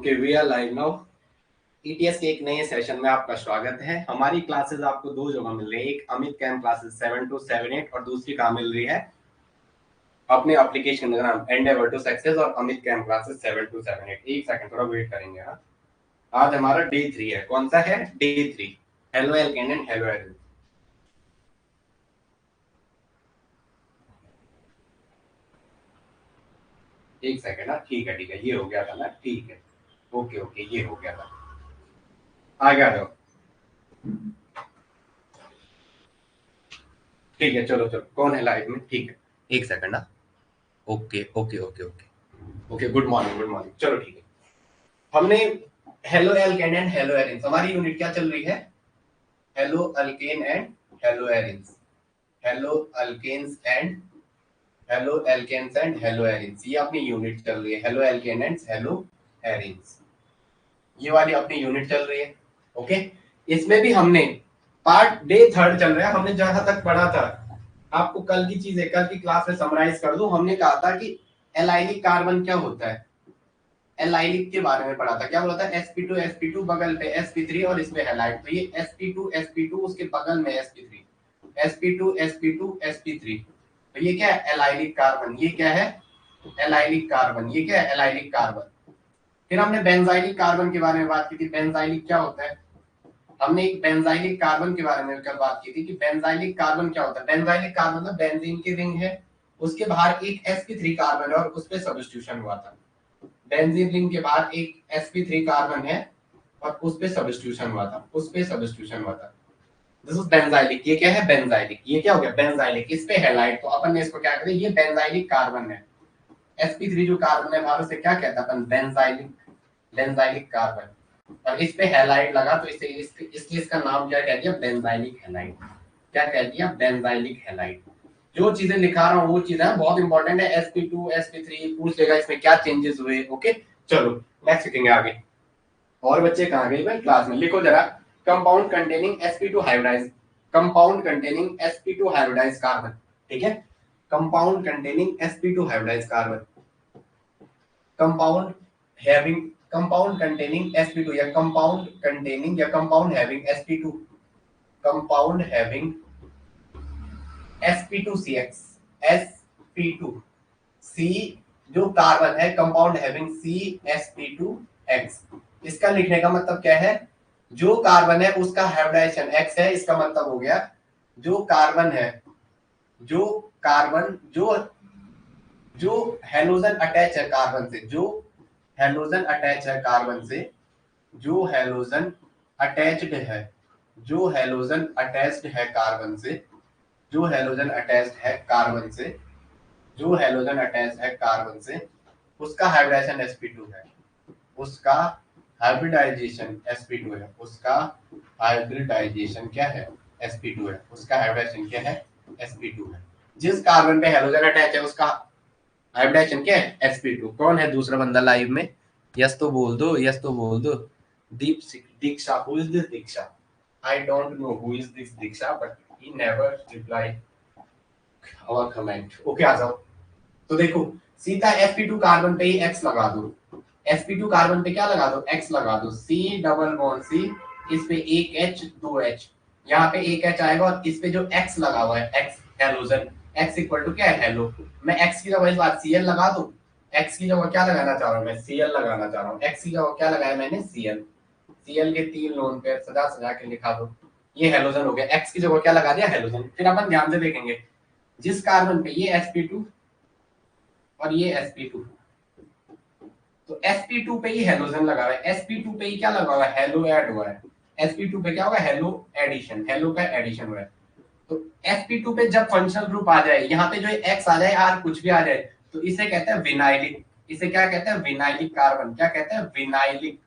Okay, we are live now. ETS के एक नए सेशन में आपका स्वागत है। हमारी क्लासेस आपको दो जगह मिल रही है, एक अमित कैंप क्लासेस 7 to 7 8 और दूसरी कहाँ मिल रही है अपने एप्लीकेशन का नाम एंडेवर टू सक्सेस और अमित कैंप क्लासेस 7 to 7 8। एक सेकंड थोड़ा वेट करेंगे। हाँ, आज हमारा डे 3 है। कौन सा है? Day 3। Halo alkane and halo alkane. एक सेकंड। हाँ, ठीक है ठीक है, ये हो गया था ना। ठीक है, ओके ओके, ये हो गया था। आगे आ जाओ। ठीक है, चलो चलो, कौन है लाइव में? ठीक है, एक सेकंड। ना okay okay okay okay okay, good morning good morning. चलो ठीक है, हमने halo alkane and hello arenes, हमारी यूनिट क्या चल रही है? Haloalkane and hello arenes, haloalkanes and haloalkanes and hello arenes, ये अपनी यूनिट चल रही है। Halo alkane and hello arenes, ये वाली अपनी यूनिट चल रही है। ओके, इसमें भी हमने पार्ट डे 3 चल रहा है। हमने जहां तक पढ़ा था, आपको कल की चीजें कल की क्लास में समराइज कर दूं। हमने कहा था कि एलाइलिक कार्बन क्या होता है, एलाइलिक के बारे में पढ़ा था। क्या बोला था? sp2 बगल पे sp3 और इसमें हैलाइड। तो ये sp2 उसके बगल में sp3 तो ये क्या है? Allylic carbon. ये क्या है? Allylic carbon. ये क्या है? Allylic carbon. फिर हमने बेंजाइलिक कार्बन के बारे में बात की थी। बेंजाइलिक क्या होता है? हमने एक बेंजाइलिक कार्बन के बारे में कल बात की थी कि बेंजाइलिक कार्बन क्या होता है। बेंजाइलिक कार्बन मतलब बेंजीन की रिंग है, उसके बाहर एक sp3 कार्बन है और उस पे सब्स्टिट्यूशन हुआ था। बेंजीन रिंग के बाहर एक sp3 कार्बन है और उस पे सब्स्टिट्यूशन हुआ था, दिस इज बेंजाइलिक। ये क्या है? बेंजाइलिक। ये क्या हो गया? बेंजाइलिक। इस पे हैलाइड, तो अपन ने इसको क्या कहते हैं? ये बेंजाइलिक कार्बन है। sp3 जो कार्बन है बाहर, उसे क्या कहता है अपन? Benzylic carbon. और इस पे हैलाइड लगा तो इसलिए इसका नाम क्या कह दिया? Benzylic halide. क्या कह दिया? Benzylic halide. जो चीजें लिखा रहा हूँ वो चीजें बहुत इंपॉर्टेंट है। sp2 sp3 पूछ लेगा इसमें क्या चेंजेस हुए। ओके, चलो नेक्स्ट सीखेंगे आगे। और बच्चे कहाँ गए भाई क्लास में? लिखो जरा, compound containing sp2 hybridise, compound containing sp2 hybridise carbon. ठीक है, compound containing sp2 hybridise carbon, compound having, compound containing sp2 या कंपाउंड कंटेनिंग या compound having sp2, compound having sp2cx, sp2 c जो कार्बन है, compound having CsP2X। इसका लिखने का मतलब क्या है? जो कार्बन है उसका हाइब्रिडाइजेशन X है। इसका मतलब हो गया जो कार्बन है, जो कार्बन जो हेलोजन अटैच है कार्बन से, जो हेलोजन अटैच है कार्बन से, जो हेलोजन अटैच्ड है, जो हेलोजन अटैच्ड है कार्बन से, जो हेलोजन अटैच्ड है कार्बन से, जो हेलोजन अटैच है कार्बन से, उसका हाइब्रिडाइजेशन sp2 है, उसका हाइब्रिडाइजेशन sp2 है, उसका हाइब्रिडाइजेशन क्या है? sp2 है, उसका हाइब्रिडाइजेशन क्या है? sp2 है। जिस कार्बन पे हेलोजन अटैच है उसका हाइब्रिडाइजेशन क्या है? sp2। कौन है दूसरा बंदा लाइव में? यस तो बोल दो, यस तो बोल दो। Diksha, who is this Diksha? I don't know who is this Diksha, but he never replied our comment. Okay, आ जाओ। तो देखो, सीधा sp2 कार्बन पे ही x लगा दो। sp2 कार्बन पे क्या लगा दो? x लगा दो। c डबल बॉन्ड c, इस पे एक h दो h, यहाँ पे एक h आएगा और इस पे जो x लगा हुआ है x halogen, x equal to क्या है? हेलो। मैं x की जगह इस बार cl लगा दूं। x की जगह क्या लगाना चाह रहा हूँ? मैं cl लगाना चाह रहा हूँ। x की जगह क्या लगाया मैंने? cl। cl के 3 लोन पे सजा सजा के लिखा दो। ये हेलोजन हो गया। x की जगह क्या लगा दिया? हेलोजन। फिर अपन ध्यान से देखेंगे, जिस कार्बन पे ये sp2 और ये sp2, तो sp2 पे ही हेलोजन लगा हुआ है, sp2 पे ही क्या लगा हुआ है? हेलो ऐड हुआ है। sp2 पे क्या होगा? हेलो एडिशन, हेलो का एडिशन हुआ है। तो sp2 पे जब फंक्शनल ग्रुप आ जाए, यहाँ पे जो x आ जाए, r कुछ भी आ जाए, तो इसे कहते हैं विनाइलिक। इसे क्या कहते हैं? Vinylic carbon. क्या कहते हैं? Vinylic,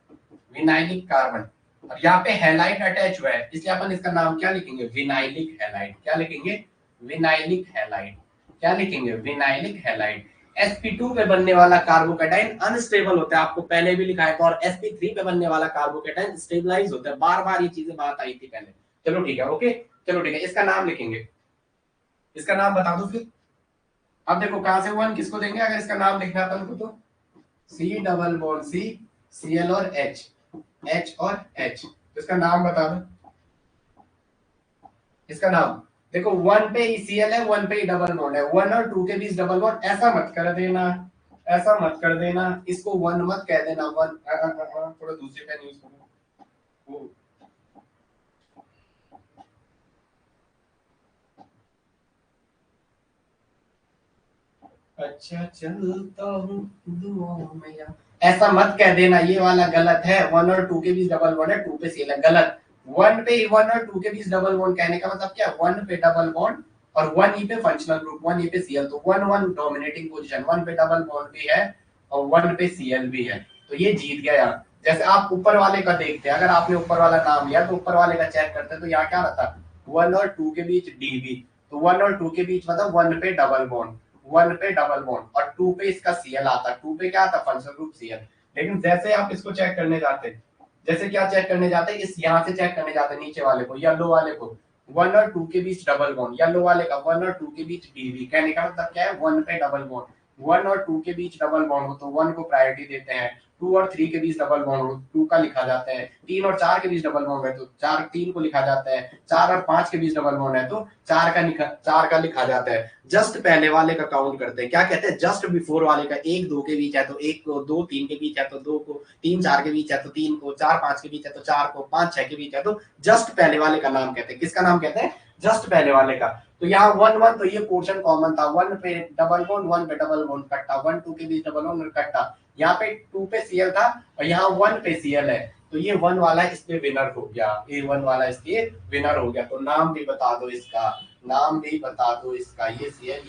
vinylic carbon. और यहाँ पे हैलाइड अटैच हुआ है, इसलिए अपन इसका नाम क्या लिखेंगे? Vinylic halide. क्या लिखेंगे? Vinylic halide. क्या लिखेंगे? Vinylic halide. sp2 पे बनने वाला कार्बोकेटाइन अनस्टेबल होता है, आपको पहले भी लिखा है। और sp3 पे बनने वाला कार्बोकेटाइन स्टेबलाइज होता है। बार बार ये चीजें बात आई थी पहले। चलो ठीक है, ओके, चलो ठीक है, इसका नाम लिखेंगे। इसका नाम बता दो फिर। अब देखो कहां से वन किसको देंगे अगर इसका नाम लिखना है अपन को? तो C double bond C, Cl और H और H, इसका नाम बता दो। इसका नाम देखो, 1 पे ही Cl है, 1 पे ही डबल बॉन्ड है, 1 और 2 के बीच डबल बॉन्ड, ऐसा मत कर देना, ऐसा मत कर देना, इसको 1 मत कह देना, 1 थोड़ा दूसरी पेन यूज करो। अच्छा चलता हूँ दुआओं में या, ऐसा मत कह देना, ये वाला गलत है। 1 और 2 के बीच डबल बॉन्ड है, 2 पे Cl है, गलत। 1 पे 1 और 2 के बीच डबल बॉन्ड कहने का मतलब क्या, 1 पे डबल बॉन्ड और 1 ई पे फंक्शनल ग्रुप, 1 ई पे Cl, तो 1 1 डोमिनेटिंग पोजीशन, 1 पे डबल बॉन्ड भी है और 1 पे Cl भी है, तो ये जीत गया यार। जैसे आप ऊपर वाले का देखते हैं, अगर आपने ऊपर वाला नाम लिया तो ऊपर वाले का चेक करते हैं, तो यहाँ क्या रहता, 1 और 2 के बीच Db, तो 1 और 2 के बीच मतलब 1 पे डबल बॉन्ड, 1 पे डबल बॉन्ड और 2 पे इसका Cl आता, 2 पे क्या आता, फंक्शनल ग्रुप Cl। लेकिन जैसे आप इसको चेक करने जाते हैं, जैसे क्या चेक करने जाते हैं, इस यहाँ से चेक करने जाते हैं नीचे वाले को, येलो वाले को, 1 और 2 के बीच डबल बॉन्ड, येलो वाले का 1 और 2 के बीच Db, कहने का मतलब क्या है, 1 पे डबल बॉन्ड, 1 और 2 के बीच डबल बॉन्ड हो तो 1 को प्रायोरिटी देते हैं, 2 और 3 के बीच डबल बॉन्ड हो 2 का लिखा जाता है, 3 और 4 के बीच डबल बॉन्ड है तो 4 3 को लिखा जाता है, 4 और 5 के बीच डबल बॉन्ड है तो 4 का लिखा जाता है। जस्ट पहले वाले का काउंट करते हैं, क्या कहते हैं, जस्ट बिफोर वाले का 1 2 के बीच है तो 1 को, 2 3 के बीच है तो 2 को, 3 4 के बीच है तो 3 को, 4 5 के बीच है तो 4 को, 5 6 के बीच है तो जस्ट पहले वाले का नाम कहते हैं। किसका नाम कहते हैं, जस्ट पहले वाले का। तो यहाँ 1 1 तो ये पोर्शन कॉमन था, 1 पे डबल बॉन्ड, 1 पे डबल बॉन्ड कट्टा, 1 2 के बीच डबल बॉन्ड कट्टा, यहाँ पे 2 पे Cl था और यहाँ 1 पे Cl है, तो ये 1 वाला इसलिए विनर हो गया, ये 1 वाला इसलिए विनर हो गया। तो नाम भी बता दो इसका, नाम भी बता दो इसका, ये Cl,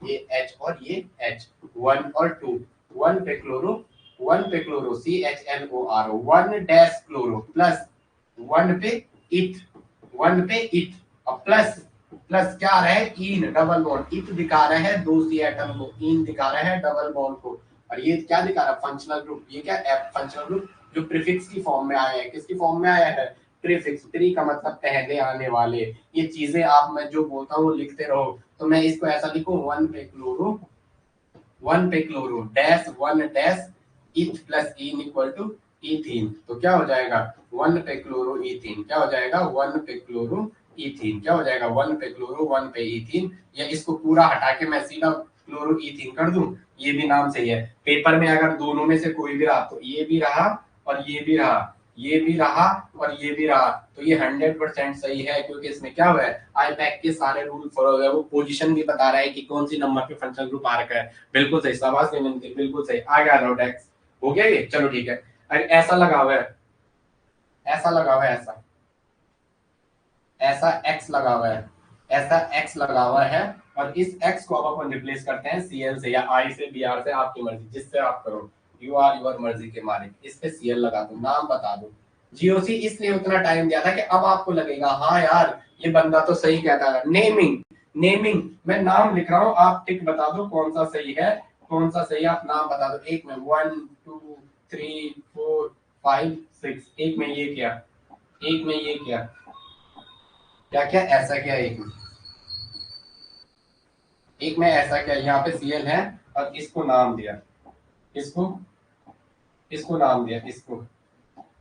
ये H और ये H, 1 और 2, 1 पे क्लोरो, 1 पे chloro CHNORO, 1 dash chloro plus 1 पे इथ, 1 पे इथ और प्लस प्लस क्या आ रहा है, इन डबल बॉन्ड, इथ दिखा रहा है दो सी एटम को, इन दिखा रहा है डबल बॉन्ड को, और ये क्या दिखा रहा है, फंक्शनल ग्रुप, ये क्या एफ फंक्शनल ग्रुप जो प्रीफिक्स की फॉर्म में आया है, किसकी फॉर्म में आया है, प्रीफिक्स, प्री का मतलब पहले आने वाले। ये चीजें आप, मैं जो बोलता हूँ लिखते रहो, तो मैं इसको ऐसा लिखूं, 1 पे क्लोरो, 1 पे chloro dash 1 dash eth plus ene equal to ethene, तो क्या हो जाएगा, 1 पे क्लोरो इथीन, क्या हो जाएगा, 1 पे क्लोरो इथीन, क्या हो जाएगा, 1 पे क्लोरो 1 पे इथीन, या इसको पूरा हटा के मैं सीधा क्लोरो इथीन कर दूं, ये भी नाम सही है। पेपर में अगर दोनों में से कोई भी रहा तो ये भी रहा और ये भी रहा, ये भी रहा और ये भी रहा, तो ये 100% सही है, क्योंकि इसमें क्या हुआ है, आईपैक के सारे रूल फॉलो हुए, वो पोजीशन भी बता रहा है कि कौन सी नंबर पे फंक्शनल ग्रुप आ रखा है। बिल्कुल सही, शाबाश देवेंद्र, बिल्कुल सही, आ गया नोटेक्स, हो गया ये, चलो ठीक है। अरे ऐसा लगा हुआ है, ऐसा लगा हुआ है, ऐसा ऐसा एक्स लगा हुआ है, ऐसा एक्स लगा हुआ है, और इस एक्स को अब अपन रिप्लेस करते हैं Cl से या I से, Br से, आपकी मर्जी, जिससे आप करो, यू आर योर मर्जी के मालिक। इस पे Cl लगा दो, नाम बता दो। जीओसी इसलिए उतना टाइम दिया था कि अब आपको लगेगा हाँ यार ये बंदा तो सही कहता है। नेमिंग, नेमिंग, मैं नाम लिख रहा हूँ, आप टिक बता दो कौन सा सही है, कौन सा सही है, आप नाम बता दो। एक में 1 2 3 4 5 6, एक में ये क्या, एक में ये क्या, क्या क्या ऐसा क्या, एक में ऐसा क्या, यहाँ पे Cl है और इसको नाम दिया, इसको इसको नाम दिया, इसको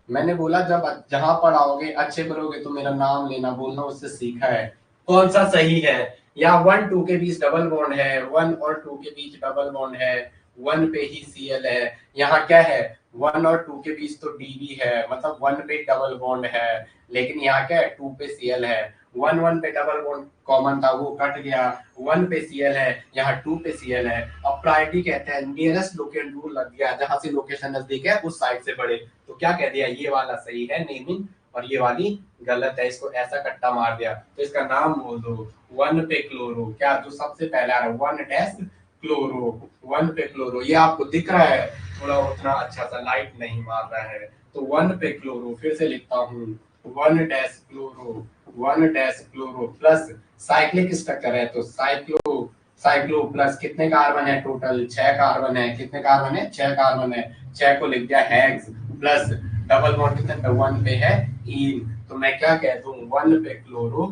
मैंने बोला जब जहां पर आओगे अच्छे करोगे तो मेरा नाम लेना, बोलना उससे सीखा है। कौन सा सही है, या 1 2 के बीच डबल बॉन्ड है, 1 और 2 के बीच डबल बॉन्ड है, 1 पे ही Cl है, यहाँ क्या है, 1 और 2 के बीच तो Db है, मतलब 1 पे डबल बॉन्ड है, लेकिन यहाँ क्या है, 2 पे Cl है, 1 1 पे डबल बॉन्ड कॉमन था वो कट गया, 1 पे Cl है, यहाँ 2 पे Cl है। अब प्रायोरिटी कहते हैं, नियरेस्ट लोकेशन रूल लग गया, जहां से लोकेशन नजदीक है उस साइड से बढ़े, तो क्या कह दिया, ये वाला सही है नेमिंग और ये वाली गलत है, इसको ऐसा कट्टा मार दिया। तो इसका नाम बोल दो, 1 पे क्लोरो, क्या जो सबसे पहले आ रहा है 1 डैश क्लोरो, 1 पे क्लोरो, ये आपको दिख रहा है, थोड़ा उतना अच्छा सा लाइट नहीं मार रहा है, तो 1 पे क्लोरो, फिर से लिखता हूँ 1 dash chloro, 1 dash chloro plus cyclic structure है तो साइक्लो, साइक्लो प्लस कितने कार्बन है टोटल, 6 कार्बन है, कितने कार्बन है, 6 कार्बन है, 6 को लिख दिया हेक्स, प्लस डबल बॉन्ड कितने पे, 1 पे है इन, तो मैं क्या कहता हूँ, 1 पे क्लोरो,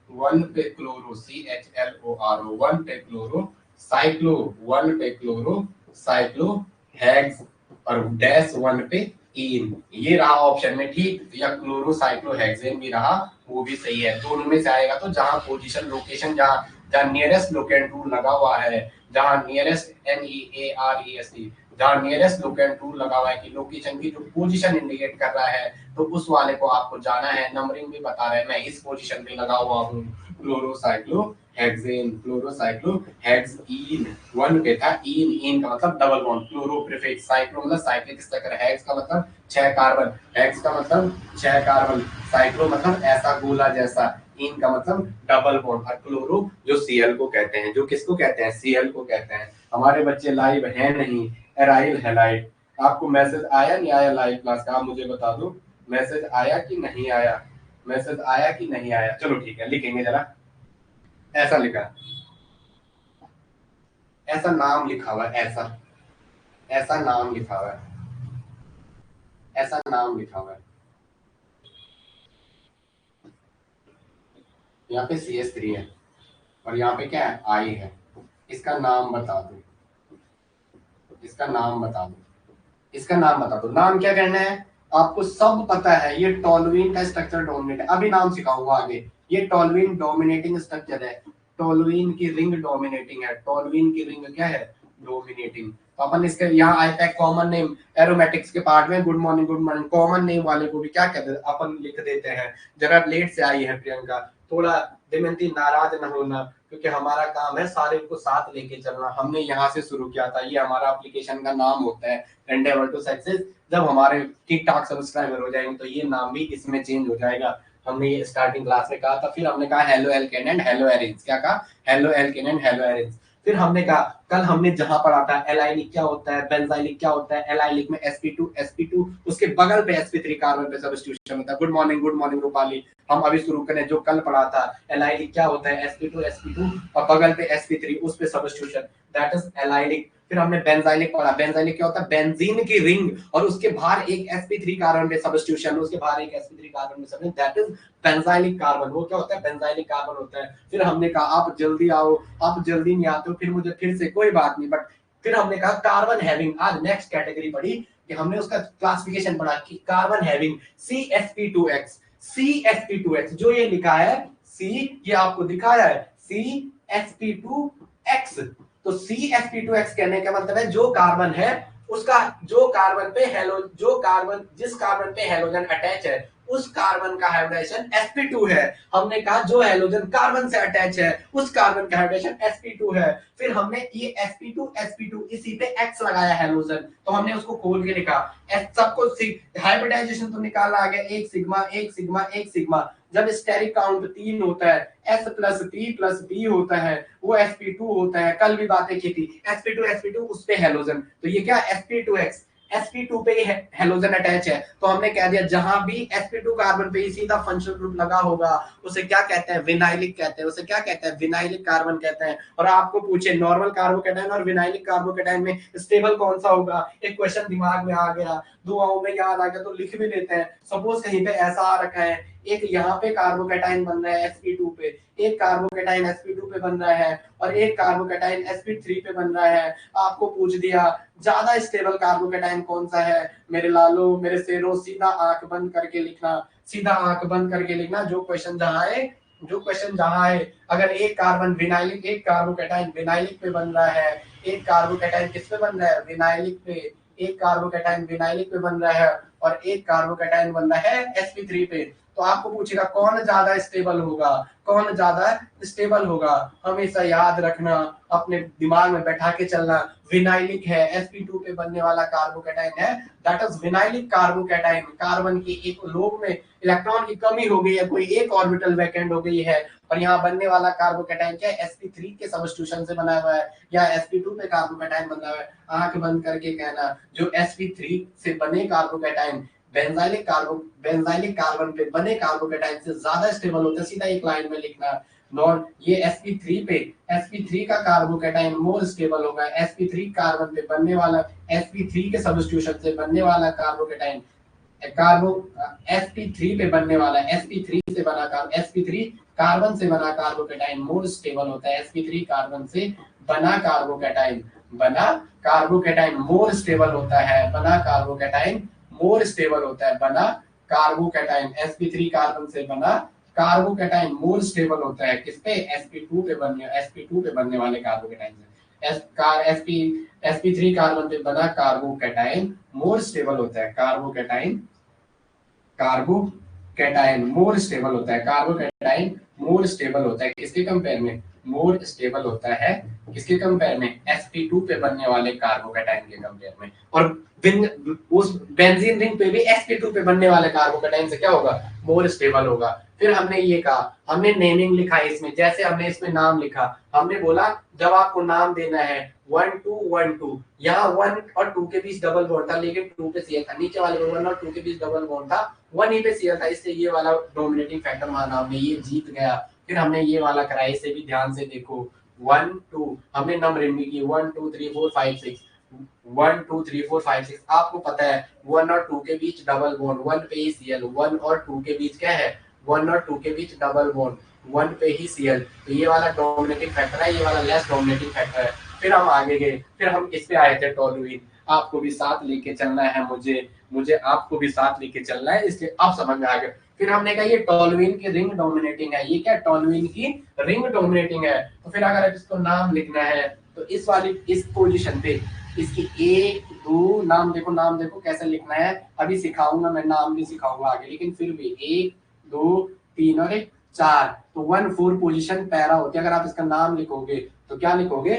1 पे क्लोरो CHLORO, 1 पे क्लोरो साइक्लो, 1 पे क्लोरो साइक्लो हेक्स, और -1 पे इन। ये रहा ऑप्शन में ठीक, या क्लोरोसाइक्लोहेक्सेन भी रहा, वो भी सही है। दोनों में से आएगा तो जहां पोजीशन लोकेशन जहां जहां नियरेस्ट लोकेंट रूल लगा हुआ है, जहां नियरेस्ट NEAREST, जहां नियरेस्ट लोकेंट रूल लगा हुआ है कि लोकेशन की जो पोजीशन इंडिकेट कर रहा है, तो उस वाले को आपको जाना है। नंबरिंग भी बता रहा है, मैं इस पोजीशन पे लगा हुआ हूँ। क्लोरोसाइक्लोहेक्सेन, क्लोरोसाइक्लोहेक्सीन 1 पे था। इन का मतलब double bond, chloro prefix, cyclo मतलब साइक्लिक स्ट्रक्चर, हेक्स का मतलब 6 कार्बन, हेक्स का मतलब 6 कार्बन, साइक्लो मतलब ऐसा गोला जैसा, इन का मतलब डबल बॉन्ड, और क्लोरो जो Cl को कहते हैं, जो किसको कहते हैं, Cl को कहते हैं। हमारे बच्चे लाइव हैं नहीं, एराइल हैलाइड। आपको मैसेज आया नहीं आया लाइव क्लास का, आप मुझे बता दो, मैसेज आया कि नहीं आया, मैसेज आया कि नहीं आया। चलो ठीक है, लिखेंगे जरा। ऐसा लिखा, ऐसा नाम लिखा हुआ है, ऐसा ऐसा नाम लिखा हुआ है, ऐसा नाम लिखा हुआ है। यहाँ पे CH3 है और यहाँ पे क्या है, I है। इसका नाम बता दो, इसका नाम बता दो, इसका नाम बता दो। नाम क्या करना है, आपको सब पता है। ये टोलुइन का स्ट्रक्चर डोमिनेट है, अभी नाम सिखाऊंगा आगे। ये टोलुइन डोमिनेटिंग स्ट्रक्चर है, टोलुइन की रिंग डोमिनेटिंग है, टोलुइन की रिंग क्या है, डोमिनेटिंग। तो अपन इसके यहाँ आए थे कॉमन नेम एरोमेटिक्स के पार्ट में, good morning good morning, common name वाले को भी क्या कहते हैं अपन लिख देते हैं। जरा लेट से आई है प्रियंका, थोड़ा दमयंती नाराज न होना, क्योंकि हमारा काम है सारे को साथ लेके चलना। हमने यहाँ से शुरू किया था, ये हमारा एप्लीकेशन का नाम होता है एंडेवर टू सक्सेस। जब हमारे ठीक ठाक सब्सक्राइबर हो जाएंगे तो ये नाम भी इसमें चेंज हो जाएगा। हमने ये स्टार्टिंग क्लास में कहा था। फिर हमने कहा halo alkane and hello arenes, क्या कहा, halo alkane and hello arenes. फिर हमने कहा, कल हमने जहां पढ़ा था एलाइलिक क्या होता है, बेंजाइलिक क्या होता है। एलाइलिक में sp2 उसके बगल पे sp3 कार्बन पे सब्स्टिट्यूशन होता है। Good morning Rupali. हम अभी शुरू करें जो कल पढ़ा था, एलाइलिक क्या होता है, sp2 और बगल पे sp3 उस पे सब्स्टिट्यूशन, दैट इज एलाइलिक। फिर हमने बेंजाइलिक पढ़ा, बेंजाइलिक क्या होता है, बेंजीन की रिंग और उसके बाहर एक sp3 कार्बन पे सब्स्टिट्यूशन, उसके बाहर एक sp3 कार्बन पे substitution, that is benzylic carbon. वो क्या होता है, बेंजाइलिक कार्बन होता है। फिर हमने कहा आप जल्दी आओ, आप जल्दी नहीं आते हो, फिर मुझे फिर से कोई बात नहीं, बट फिर हमने कहा कार्बन हैविंग, आज नेक्स्ट कैटेगरी पढ़ी कि हमने उसका क्लासिफिकेशन पढ़ा कि कार्बन हैविंग CsP2x, CsP2x जो ये लिखा है, C ये आपको दिखाया है CsP2x। तो CsP2x कहने का मतलब है जो कार्बन है उसका, जो कार्बन पे हेलो, जो कार्बन जिस कार्बन पे हेलोजन अटैच है उस कार्बन का हाइब्रिडेशन sp2 है। हमने कहा जो हेलोजन कार्बन से अटैच है उस कार्बन का हाइब्रिडेशन sp2 है। फिर हमने ये sp2 इसी पे x लगाया हेलोजन, तो हमने उसको खोल के लिखा सबको हाइब्रिडाइजेशन तो निकाला आ गया, एक सिग्मा एक सिग्मा एक सिग्मा। जब स्टेरिक काउंट 3 होता है, s प्लस p होता है, वो sp2 होता है। कल भी बातें की थी, sp2 उस पे हेलोजन, तो ये क्या sp2x, sp2 पे हेलोजन अटैच है। तो हमने कह दिया जहां भी sp2 कार्बन पे सीधा फंक्शनल ग्रुप लगा होगा उसे क्या कहते हैं, विनाइलिक कहते हैं, उसे क्या कहते हैं, विनाइलिक कार्बन कहते हैं। और आपको पूछे नॉर्मल कार्बोकैटायन और विनाइलिक कार्बोकैटायन में स्टेबल कौन सा होगा, एक क्वेश्चन दिमाग में आ गया, दुआओं में याद आ गया तो लिख भी लेते हैं। सपोज कहीं पे ऐसा आ रखा है, एक यहाँ पे कार्बोकैटायन बन रहा है sp2 पे, एक कार्बोकैटायन sp2 पे बन रहा है और एक कार्बोकैटायन sp3 पे बन रहा है। आपको पूछ दिया ज्यादा स्टेबल कार्बोकैटायन कौन सा है, मेरे लालो मेरे शेरों, सीधा आंख बंद करके लिखना, सीधा आंख बंद करके लिखना। जो क्वेश्चन जहां है, अगर एक कार्बन विनाइलिक, एक कार्बोकैटायन विनाइलिक पे बन रहा है, एक कार्बोकैटायन किस पे बन रहा है, विनाइलिक पे, एक कार्बोकैटायन विनाइलिक पे बन रहा है और एक कार्बोकैटायन बन रहा है sp3 पे, तो आपको पूछेगा कौन ज्यादा स्टेबल होगा, कौन ज्यादा स्टेबल होगा। हमेशा याद रखना, अपने दिमाग में बैठा के चलना, विनाइलिक है, sp2 पे बनने वाला कार्बोकैटायन है, that is vinylic carbocation. Carbon की एक लोब में इलेक्ट्रॉन की कमी हो गई है, कोई एक ऑर्बिटल वैकेंट हो गई है और यहाँ बनने वाला कार्बोकैटायन क्या है, sp3 के सब्स्टिट्यूशन से बना हुआ है या sp2 पे कार्बोकैटायन बना हुआ है। आंख बंद करके कहना जो sp3 से बने कार्बोकैटायन बेंजाइलिक कार्बन पे बने कार्बोकैटायन से ज्यादा स्टेबल होता है, सीधा एक लाइन में लिखना। नॉन ये sp3 का कार्बोकैटायन मोर स्टेबल होगा, sp3 कार्बन पे बनने वाला, sp3 के सब्स्टिट्यूशन से बनने वाला कार्बोकैटायन, कार्बो sp3 पे बनने वाला, sp3 से बना sp3 कार्बन से बना कार्बोकैटायन मोर स्टेबल होता है, sp3 कार्बन से बना कार्बोकैटायन बना कार्बोकेटाइन मोर स्टेबल होता है, बना कार्बोकेटाइन मोर स्टेबल होता है, बना कार्बोकेटाइन sp3 कार्बन से बना कार्बोकेटाइन मोर स्टेबल होता है किस पे, sp2 पे बनने वाले कार्बोकेटाइन से। sp3 कार्बन पे बना कार्बोकेटाइन मोर स्टेबल होता है, कार्बोकेटाइन मोर स्टेबल होता है, कार्बोकेटाइन मोर स्टेबल होता है किसके कंपेयर में, मोर स्टेबल होता है किसके कंपेयर में, sp2 पे बनने वाले कार्बोकेटाइन के कंपेयर में। और उस बेंजीन रिंग पे भी sp2 पे बनने वाले कार्बोकेटाइन से क्या होगा, मोर स्टेबल होगा। फिर हमने ये कहा, हमने नेमिंग लिखा है इसमें, जैसे हमने इसमें नाम लिखा, हमने बोला जब आपको नाम देना है 1 2 1 2, यहाँ 1 और 2 के बीच डबल बॉन्ड था, लेकिन 2 पे सीएल था, नीचे वाले में 1 और 2 के बीच डबल बॉन्ड था, 1 ही पे सीएल था, इसलिए ये वाला डोमिनेटिंग फैक्टर माना हमने, ये जीत गया। फिर हमने ये वाला कराया, इसे भी ध्यान से देखो, 1 2 हमने नंबरिंग भी की 1 2 3 4 5 6, 1 2 3 4 5 6, आपको पता है 1 और 2 के बीच डबल बॉन्ड, 1 पे ही सीएल, 1 और 2 के बीच क्या है, 1 और 2 के बीच डबल बॉन्ड, 1 पे ही सीएल, तो ये वाला डोमिनेटिंग फैक्टर है, ये वाला लेस डोमिनेटिंग फैक्टर है। फिर हम आगे गए, फिर हम इस पे आए थे टोलुइन, आपको भी साथ लेके चलना है, मुझे आपको भी साथ लेके चलना है, इसलिए अब समझ में आ गया। फिर हमने कहा ये टोलुइन की रिंग डोमिनेटिंग है, ये क्या टोलुइन की रिंग डोमिनेटिंग है। तो फिर अगर इसको नाम लिखना है तो इस वाली इस पोजीशन पे इसकी 1 2 नाम देखो कैसे लिखना है, अभी सिखाऊंगा मैं, नाम भी सिखाऊंगा आगे, लेकिन फिर भी 1 2 3 और 4, तो 1 4 पोजीशन पैरा होती है। अगर आप इसका नाम लिखोगे तो क्या लिखोगे,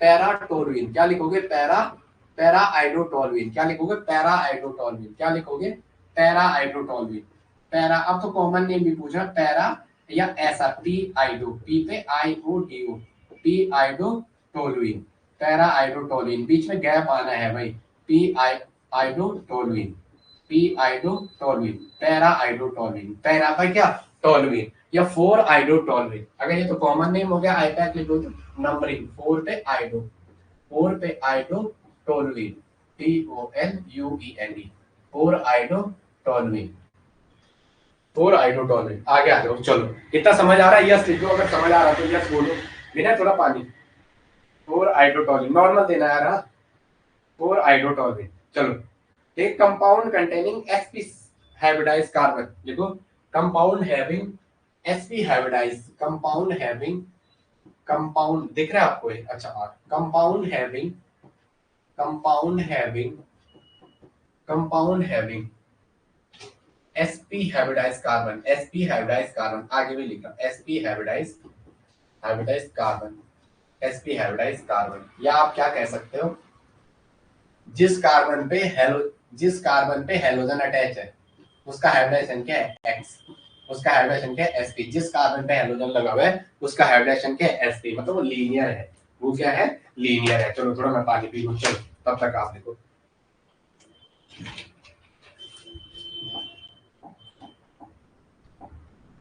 पैराटोलुइन, क्या लिखोगे, पैराआइडोटोलुइन, क्या लिखोगे, पैराआइडोटोलुइन, क्या लिखोगे, पैराआइडोटोलुइन, पैरा। अब तो कॉमन नेम भी पूछा, पैरा या ऐसा पी आइडो, पी पे IODO, पी आइडोटोलुइन, पैराआइडोटोलुइन, बीच में गैप आना है भाई, पी आइडोटोलुइन, पी आइडोटोलुइन, पैराआइडोटोलुइन, पैरा पर क्या, टोलुइन या 4 आइडोटोलुइन। अगर ये तो कॉमन नेम हो गया, आईपैक लिख दो, नंबरिंग 4 पे आइडोटोलुइन, TOLUENE, 4 आइडोटोलुइन, 4 आइडोटोलुइन। आगे आ जाओ, चलो इतना समझ आ रहा है, यस लिख दो, अगर समझ आ रहा है तो यस बोलो, बिना थोड़ा पानी। 4 आइडोटोलुइन नॉर्मल देना है रहा, 4 आइडोटोलुइन। चलो एक compound containing sp hybridized carbon, देखो compound having sp hybridized, compound दिख रहा है आपको, अच्छा compound having sp hybridized carbon, आगे भी लिखा sp हाइब्रिडाइज्ड कार्बन, या आप क्या कह सकते हो, जिस कार्बन पे हेलोजन अटैच है उसका हाइब्रिडाइजेशन क्या है, x, उसका हाइब्रिडाइजेशन क्या है, sp, जिस कार्बन पे हेलोजन लगा हुआ है उसका हाइब्रिडाइजेशन क्या है, sp, मतलब वो लीनियर है, वो क्या है, लीनियर है। चलो थोड़ा मैं पानी पी लूं, चलो तब तक आप देखो,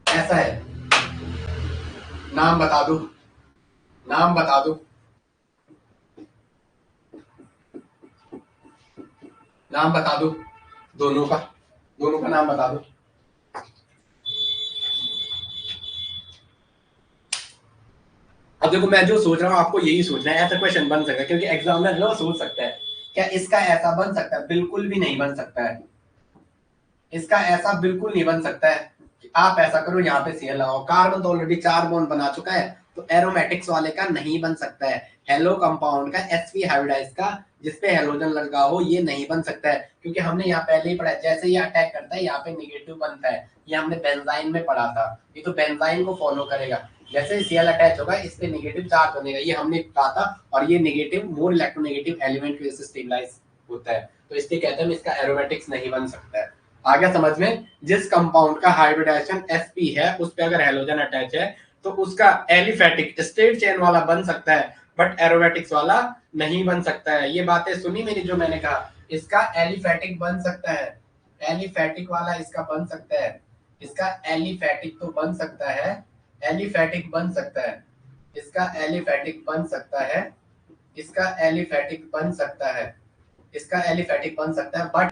ऐसा है, नाम बता दो, दोनों का नाम बता दो। अब देखो मैं जो सोच रहा हूँ आपको यही सोचना है, ऐसा क्वेश्चन बन सकता है, क्योंकि एग्जामिनर जो सोच सकता है क्या इसका ऐसा बन सकता है, बिल्कुल भी नहीं बन सकता है, इसका ऐसा बिल्कुल नहीं बन सकता है कि आप ऐसा करो यहाँ पे सीएल लगाओ, कार्बन तो ऑलरेडी 4 बॉन्ड बना चुका है, तो एरोमेटिक्स वाले का नहीं बन सकता है, हेलो कंपाउंड का sp हाइब्रिडाइज का जिसपे हेलोजन लगा हो ये नहीं बन सकता है, क्योंकि हमने यहाँ पहले ही पढ़ा है, जैसे ये अटैक करता है यहाँ पे नेगेटिव बनता है, ये हमने बेंजाइन में पढ़ा था, ये तो बेंजाइन को फॉलो करेगा, जैसे सीएल अटैच होगा इस पे नेगेटिव चार्ज बनेगा, ये हमने कहा था, और ये नेगेटिव मोर इलेक्ट्रोनेगेटिव एलिमेंट की वजह से स्टेबलाइज होता है, तो इसलिए कहते हैं इसका एरोमेटिक्स नहीं बन सकता है। आ गया समझ में, जिस कंपाउंड का हाइब्रिडाइजेशन sp है उस पे अगर हेलोजन अटैच है तो उसका एलिफेटिक स्ट्रेट चेन वाला बन सकता है, बट एरोमेटिक्स वाला नहीं बन सकता है। ये बातें सुनी मेरी जो मैंने कहा, इसका एलिफेटिक बन सकता है, एलिफेटिक वाला इसका बन सकता है, इसका एलिफेटिक तो बन सकता है, एलिफेटिक बन सकता है, इसका एलिफेटिक बन सकता है, इसका एलिफेटिक बन सकता है, इसका एलिफेटिक बन सकता है, बट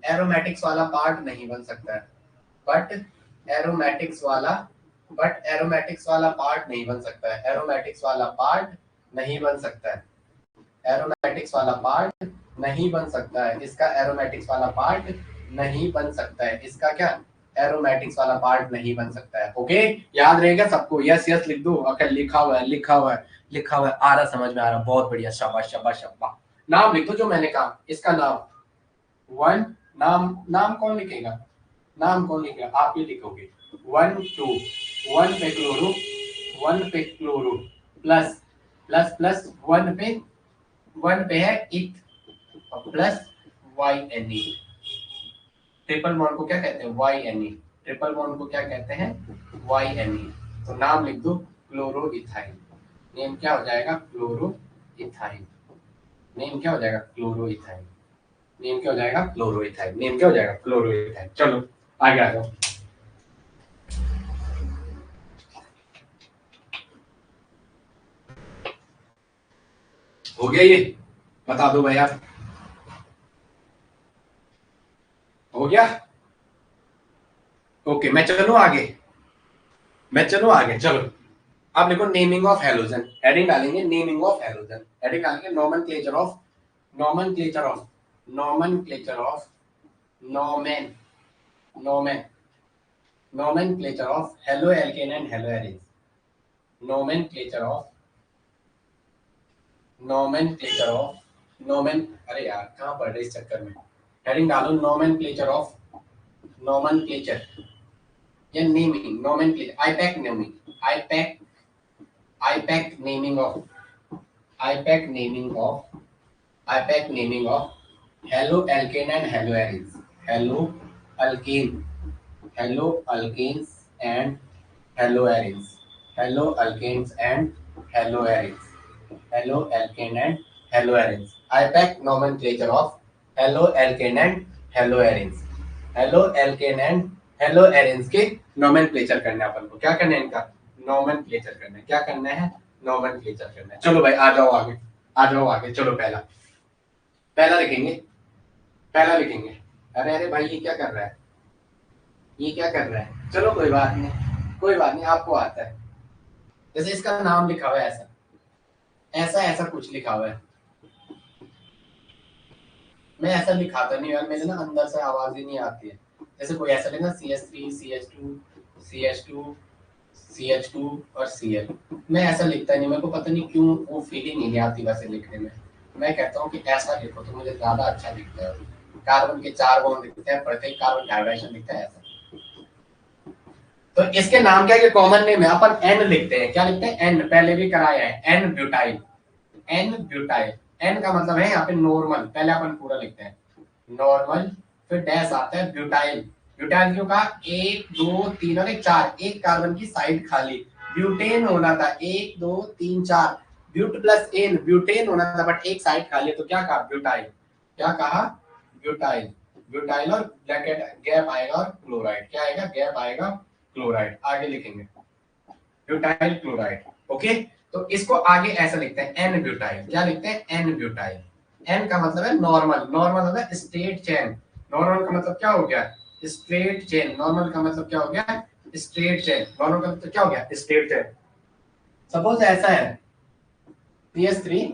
एरोमेटिक्स वाला पार्ट नहीं बन सकता है, बट एरोमेटिक्स वाला पार्ट नहीं बन सकता है, एरोमेटिक्स वाला पार्ट नहीं बन सकता है, एरोमेटिक्स वाला पार्ट नहीं बन सकता है, इसका एरोमेटिक्स वाला पार्ट नहीं बन सकता है, इसका क्या एरोमेटिक्स वाला पार्ट नहीं बन सकता है। ओके, याद रहेगा सबको? यस यस लिख दो। ओके, लिखा हुआ है, लिखा हुआ है, लिखा हुआ है, आ रहा, समझ में आ रहा, बहुत बढ़िया, शाबाश शाबाश शाबाश। नाम लिख दो जो मैंने कहा, इसका नाम वन, नाम नाम कौन लिखेगा? नाम कौन लिखेगा? आप ही लिखोगे। 1 2, 1 पे क्लोरो, 1 पे क्लोरो, प्लस प्लस प्लस 1 पे है इथ और प्लस YNE। ट्रिपल बॉन्ड को क्या कहते हैं? YNE। ट्रिपल बॉन्ड को क्या कहते हैं? YNE। तो नाम लिख दो क्लोरो इथाइल। नेम क्या हो जाएगा? Chloro ethyl. नेम क्या हो जाएगा? Chloro ethyl. नेम क्या हो जाएगा? Chloro ethyl. नेम क्या हो जाएगा? Chloro ethyl. चलो आगे आ जाओ। हो गया ये? बता दो भैया, हो गया? ओके, मैं चलूं आगे, मैं चलूं आगे, चलो। अब देखो नेमिंग ऑफ हैलोजन, हेडिंग डालेंगे नेमिंग ऑफ हैलोजन, हेडिंग डालेंगे nomenclature of, nomenclature of, nomenclature of, nomen nomen nomenclature of halo alkane and hello arenes, nomenclature of, nomenclature of, nomen, अरे यार कहाँ पढ़ रहे इस चक्कर में। हेडिंग डालो नोमेनक्लेचर ऑफ, नोमेनक्लेचर या naming, nomenclature, IUPAC naming, IUPAC, IUPAC naming of, IUPAC naming of, IUPAC naming of halo alkane and hello arenes, haloalkane, haloalkanes and hello arenes, haloalkanes and hello arenes, halo alkane and hello arenes, IUPAC nomenclature of halo alkane and hello arenes, halo alkane and hello arenes के nomenclature करना है अपन को। क्या करना है? इनका nomenclature करना है। क्या करना है? नोमेनक्लेचर करना है। चलो भाई आ जाओ आगे, आ जाओ आगे। चलो पहला, पहला लिखेंगे, पहला लिखेंगे। अरे अरे भाई ये क्या कर रहा है, ये क्या कर रहा है? चलो कोई बात नहीं, कोई बात नहीं, आपको आता है। जैसे इसका नाम लिखा हुआ है ऐसा, ऐसा ऐसा कुछ लिखा हुआ है, मैं ऐसा लिखाता नहीं यार, मेरे ना अंदर से आवाज ही नहीं आती है। जैसे कोई ऐसा लिखना CH3 CH2 CH2 CH2 और Cl, मैं ऐसा लिखता नहीं, मेरे को पता नहीं क्यों वो फीलिंग नहीं आती वैसे लिखने में। मैं कहता हूँ कि ऐसा लिखो तो मुझे ज्यादा अच्छा दिखता है। कार्बन के 4 बॉन्ड दिखते हैं, प्रत्येक कार्बन का हाइड्रोजन दिखता है ऐसा। तो इसके नाम क्या है? कॉमन नेम है, अपन N लिखते हैं। क्या लिखते हैं? N, पहले भी कराया है, N butyl, N butyl. N का मतलब है यहाँ पे नॉर्मल, पहले अपन पूरा लिखते हैं नॉर्मल, फिर डैश आता है ब्यूटाइल। ब्यूटाइल क्यों कहा? 1 2 3 और 4, एक कार्बन की साइड खाली, ब्यूटेन होना था 1 2 3 4, ब्यूट प्लस एन, ब्यूटेन होना था बट एक साइड खाली है, तो क्या कहा? ब्यूटाइल। क्या कहा? ब्यूटाइल। ब्यूटाइल और ब्रैकेट गैप आएगा और क्लोराइड, क्या आएगा? गैप आएगा, क्लोराइड। आगे लिखेंगे ब्यूटाइल क्लोराइड। ओके, तो इसको आगे ऐसा लिखते हैं एन ब्यूटाइल। क्या लिखते हैं? N butyl. एन का मतलब है नॉर्मल, नॉर्मल होता है स्ट्रेट चेन। नॉर्मल का मतलब क्या हो गया? Straight chain. नॉर्मल का मतलब क्या हो गया? Straight chain. नॉर्मल का मतलब क्या हो गया? Straight chain. सपोज ऐसा है CH3,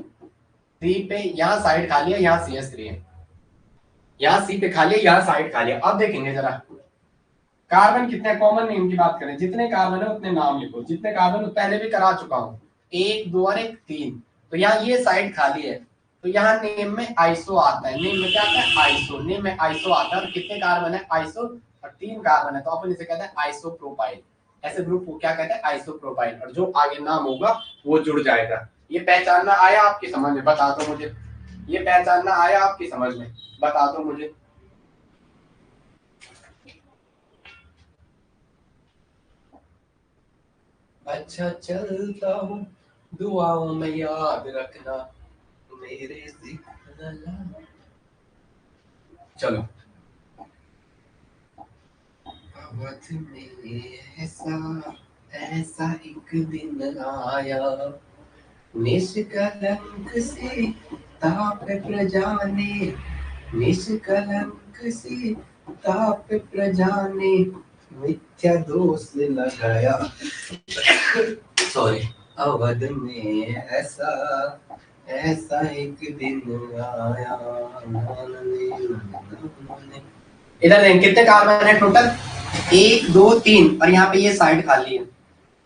C पे यहाँ साइड खाली है, यहाँ CH3 है, यहाँ C पे खाली है, यहाँ साइड खाली है। अब देखेंगे जरा कार्बन कितने, कॉमन नेम की बात करें, जितने कार्बन है उतने नाम लिखो। जितने कार्बन पहले भी करा चुका हूँ, 1 2 और 1 3, तो यहाँ ये साइड खाली है, तो यहाँ नेम में आइसो आता है। नेम में क्या आता है? आइसो। नेम में आइसो आता है और कितने कार्बन है? आइसो, और 3 कार्बन है, तो अपन इसे कहते हैं आइसोप्रोपाइल। ऐसे ग्रुप को क्या कहते हैं? आइसोप्रोपाइल। और जो आगे नाम होगा वो जुड़ जाएगा। ये पहचानना आया आपकी समझ में? बता दो मुझे, ये पहचानना आया आपकी समझ में? बता दो मुझे। अच्छा चलता हूँ, दुआओं में याद रखना मेरे जिक्र। चलो, अवध में ऐसा ऐसा एक दिन आया, निष्कलंक से ताप प्रजा ने, निष्कलंक से ताप प्रजा ने मिथ्या दोष लगाया। सॉरी, अवध में ऐसा ऐसा एक दिन आया। इधर देखें कितने कार्बन है टोटल, 1 2 3, और यहाँ पे ये साइड खाली है।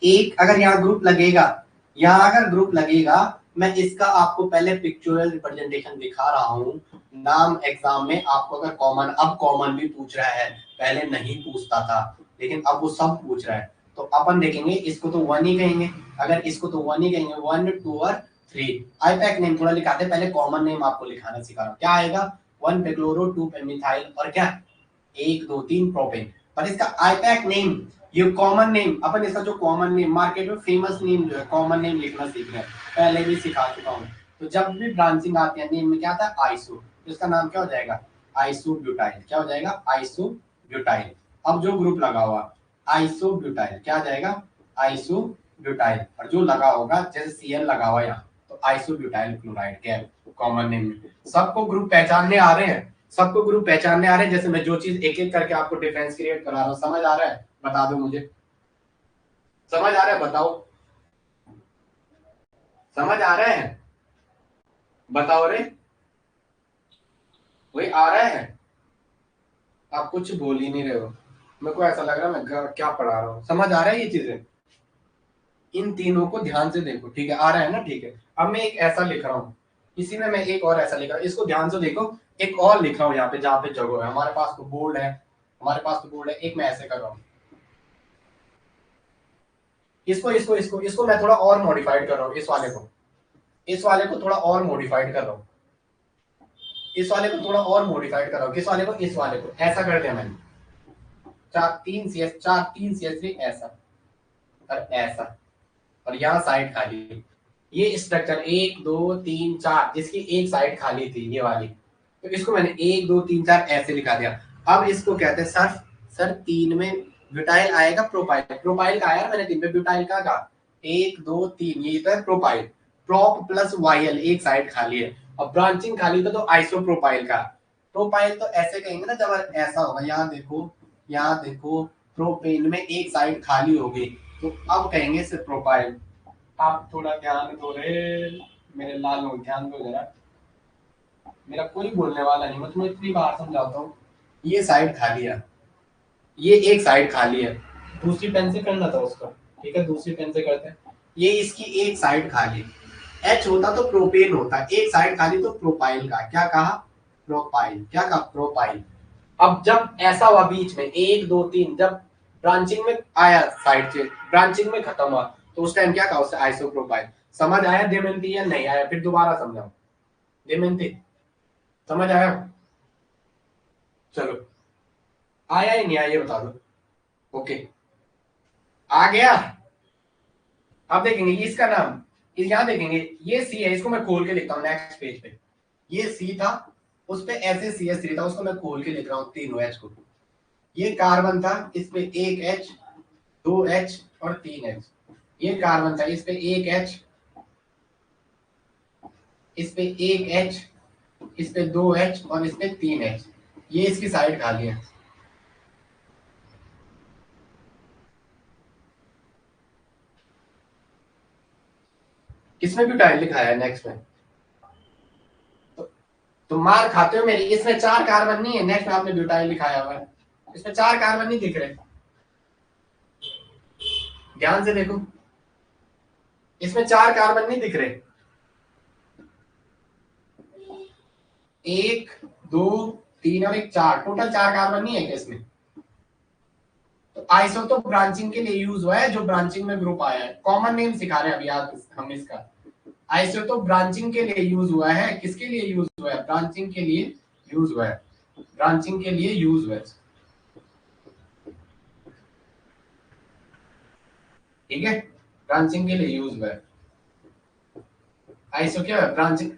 एक अगर यहाँ ग्रुप लगेगा, यहाँ अगर ग्रुप लगेगा, मैं इसका आपको पहले पिक्चुरल रिप्रेजेंटेशन दिखा रहा हूँ। नाम एग्जाम में आपको अगर कॉमन, अब कॉमन भी पूछ रहा है, पहले नहीं पूछता था लेकिन अब वो सब पूछ रहा है। तो अपन देखेंगे, इसको तो 1 ही कहेंगे, अगर इसको तो 1 ही कहेंगे, 1 2 और 3। आईपैक नेम थोड़ा लिखाते, पहले कॉमन नेम आपको लिखाना सिखा रहा हूँ। क्या आएगा, 1 पेक्लोरो, 2 पेमिथाइल, और क्या 1 2 3 प्रोपेन। पर इसका आईपैक नेम, ये कॉमन नेम, अपन इसका जो कॉमन नेम मार्केट में फेमस नेम जो है कॉमन नेम लिखना सीख रहे हैं, पहले भी सिखा चुका हूँ। तो जब भी ब्रांचिंग आती है नेम में क्या आता है, आइसो, तो इसका नाम क्या हो जाएगा, आइसोब्यूटाइल। क्या हो जाएगा, आइसोब्यूटाइल। अब जो ग्रुप लगा हुआ आइसोब्यूटाइल, क्या आ जाएगा, आइसोब्यूटाइल। और जो लगा होगा जैसे Cl लगा हुआ यहाँ, तो आइसोब्यूटाइल क्लोराइड, क्या कॉमन नेम। सबको ग्रुप पहचानने आ रहे हैं, सबको ग्रुप पहचानने आ रहे हैं। जैसे मैं जो चीज एक एक करके आपको डिफरेंस क्रिएट करा रहा हूँ, समझ आ रहा है, बता दो मुझे, समझ आ रहा है, बताओ, समझ आ रहा है, बताओ रे, वही आ रहा है। आप कुछ बोल ही नहीं रहे हो, मेरे को ऐसा लग रहा है मैं क्या पढ़ा रहा हूँ। समझ आ रहा है ये चीजें, इन तीनों को ध्यान से देखो, ठीक है, आ रहा है ना, ठीक है। अब मैं एक ऐसा लिख रहा हूँ, इसी में मैं एक और ऐसा लिख रहा हूँ, इसको ध्यान से देखो। एक और लिख रहा हूँ यहाँ पे, जहाँ पे जगह है, हमारे पास तो बोर्ड है, हमारे पास तो बोर्ड है। एक मैं ऐसे कर रहा हूँ, इसको इसको इसको इसको मैं थोड़ा और मॉडिफाइड कर रहा हूँ, इस वाले को थोड़ा और मॉडिफाइड कर रहा हूँ, इस वाले को थोड़ा और मॉडिफाइड कर रहा हूँ, किस वाले को, इस वाले को। ऐसा कर दिया मैंने, 4 3 CS 3 ऐसा और ऐसा, और यहाँ साइड खाली। ये स्ट्रक्चर 1 2 3 4 जिसकी एक साइड खाली थी ये वाली, तो इसको मैंने 1 2 3 4 ऐसे लिखा दिया। अब इसको कहते हैं सर, सर 3 में ब्यूटाइल आएगा, प्रोपाइल, प्रोपाइल का आया मैंने 3 में, ब्यूटाइल का 1 2 3, ये तो है प्रोपाइल। प्रोप प्लस वाइल एक साइड खाली है, और ब्रांचिंग खाली तो आइसोप्रोपाइल का। प्रोपाइल तो ऐसे कहेंगे ना जब ऐसा होगा, यहाँ देखो प्रोपेन में एक साइड खाली होगी, तो अब कहेंगे सिर्फ प्रोपाइल। आप थोड़ा ध्यान दो रे मेरे लाल लोग, ध्यान दो जरा, मेरा कोई बोलने वाला नहीं, मैं तुम्हें इतनी बार समझाता हूँ। ये साइड खाली है, ये एक साइड खाली है, दूसरी पेन से करना था उसका, ठीक है, दूसरी पेन से करते हैं। ये इसकी एक साइड खाली, H होता तो प्रोपेन होता, एक साइड खाली तो प्रोपाइल का, क्या कहा, प्रोपाइल, क्या कहा, प्रोपाइल। अब जब ऐसा हुआ बीच में 1 2 3, जब ब्रांचिंग में आया साइड से, ब्रांचिंग में खत्म हुआ, तो उस टाइम क्या कहा, उससे आइसोप्रोपाइल। समझ आया दमयंती या नहीं आया, फिर दोबारा समझाओ, दमयंती समझ आया, चलो आया ही नहीं आया ये बता दो। ओके, आ गया। अब देखेंगे इसका नाम, यहाँ देखेंगे ये सी है, इसको मैं खोल के लिखता हूँ नेक्स्ट पेज पे। ये सी था, उस पे ऐसे CS3 था, उसको मैं खोल के लिख रहा हूँ, तीनों H को। ये कार्बन था, इस पे 1 H 2 H और 3 H। ये कार्बन था, इस पे 1 H, इस पे 1 H, इस पे 2 H और इस पे 3 H। ये इसकी साइड खाली है। किसमें ब्यूटाइल लिखा है नेक्स्ट में, तो मार खाते हो मेरी, इसमें 4 कार्बन नहीं है, नेक्स्ट में आपने ब्यूटाइल लिखाया हुआ है, इसमें 4 कार्बन नहीं दिख रहे, ध्यान से देखो, इसमें 4 कार्बन नहीं दिख रहे, 1 2 3 और 1 4, टोटल 4 कार्बन नहीं है क्या इसमें। तो आइसो तो ब्रांचिंग के लिए यूज हुआ है, जो ब्रांचिंग में ग्रुप आया है, कॉमन नेम सिखा रहे हैं अभी याद हम इसका। आइसो तो ब्रांचिंग के लिए यूज हुआ है, किसके लिए यूज हुआ है, ब्रांचिंग के लिए यूज हुआ है, ब्रांचिंग के लिए यूज हुआ है, ठीक है, ब्रांचिंग के लिए यूज हुआ है। आइसो क्या है, ब्रांचिंग,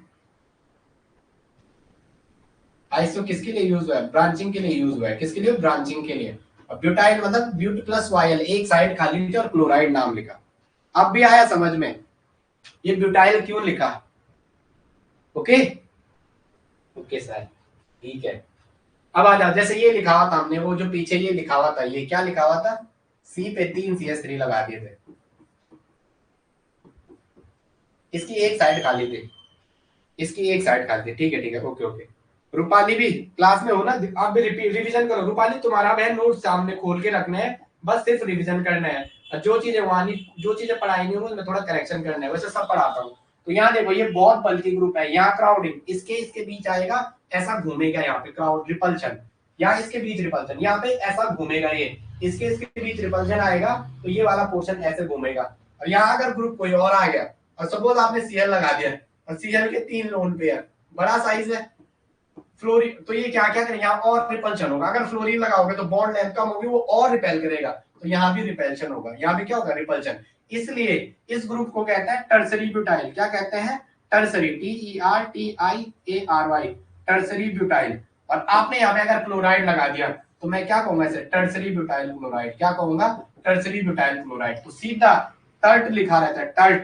आइसो किसके लिए यूज हुआ है, ब्रांचिंग के लिए यूज हुआ है, किसके लिए, ब्रांचिंग के लिए। और ब्यूटाइल मतलब ब्यूट प्लस वाइल, एक साइड खाली थी और क्लोराइड नाम लिखा। अब भी आया समझ में, ये ब्यूटाइल क्यों लिखा, ओके, ओके सर, ठीक है। अब आ जाओ, जैसे ये लिखा हुआ था हमने, वो जो पीछे ये लिखा हुआ था, ये क्या लिखा हुआ था, सी पे 3 CS3 लगा दिए थे, इसकी एक साइड खाली थी, इसकी एक साइड खाली थी। ठीक है ठीक है, ओके ओके। रूपाली भी क्लास में हो ना, आप भी रिवीजन करो। रूपाली तुम्हारा वह नोट सामने खोल के रखना है, बस सिर्फ रिवीजन करना है। और जो चीजें वहां जो चीजें पढ़ाई नहीं होंगी उसमें थोड़ा करेक्शन करना है, वैसे सब पढ़ाता हूँ। तो यहाँ देखो ये बहुत बल्कि ग्रुप है, यहाँ क्राउडिंग, इसके इसके बीच आएगा, ऐसा घूमेगा यहाँ पे क्राउड रिपल्शन, यहाँ इसके बीच रिपल्शन, यहाँ पे ऐसा घूमेगा, ये इसके इसके बीच रिपल्शन आएगा, तो ये वाला पोर्शन ऐसे घूमेगा। और यहाँ अगर ग्रुप कोई और आ गया, और सपोज आपने सीएल लगा दिया, और सीएल के 3 लोन पेयर, बड़ा साइज है फ्लोरीन, तो ये क्या क्या करेगा, यहाँ और रिपल्शन होगा। अगर फ्लोरीन लगाओगे तो बॉन्ड लेंथ कम होगी, वो और रिपेल करेगा, तो यहाँ भी रिपेल्शन होगा, यहाँ भी क्या होगा, रिपल्शन। इसलिए इस ग्रुप को कहते हैं टर्सरी ब्यूटाइल। क्या कहते हैं, टर्सरी, TERTIARY, टर्सरी ब्यूटाइल। और आपने यहाँ पे अगर क्लोराइड लगा दिया तो मैं क्या कहूंगा इसे, टर्सरी ब्यूटाइल क्लोराइड। क्या कहूंगा, टर्सरी ब्यूटाइल क्लोराइड। तो सीधा टर्ट लिखा रहता है, टर्ट,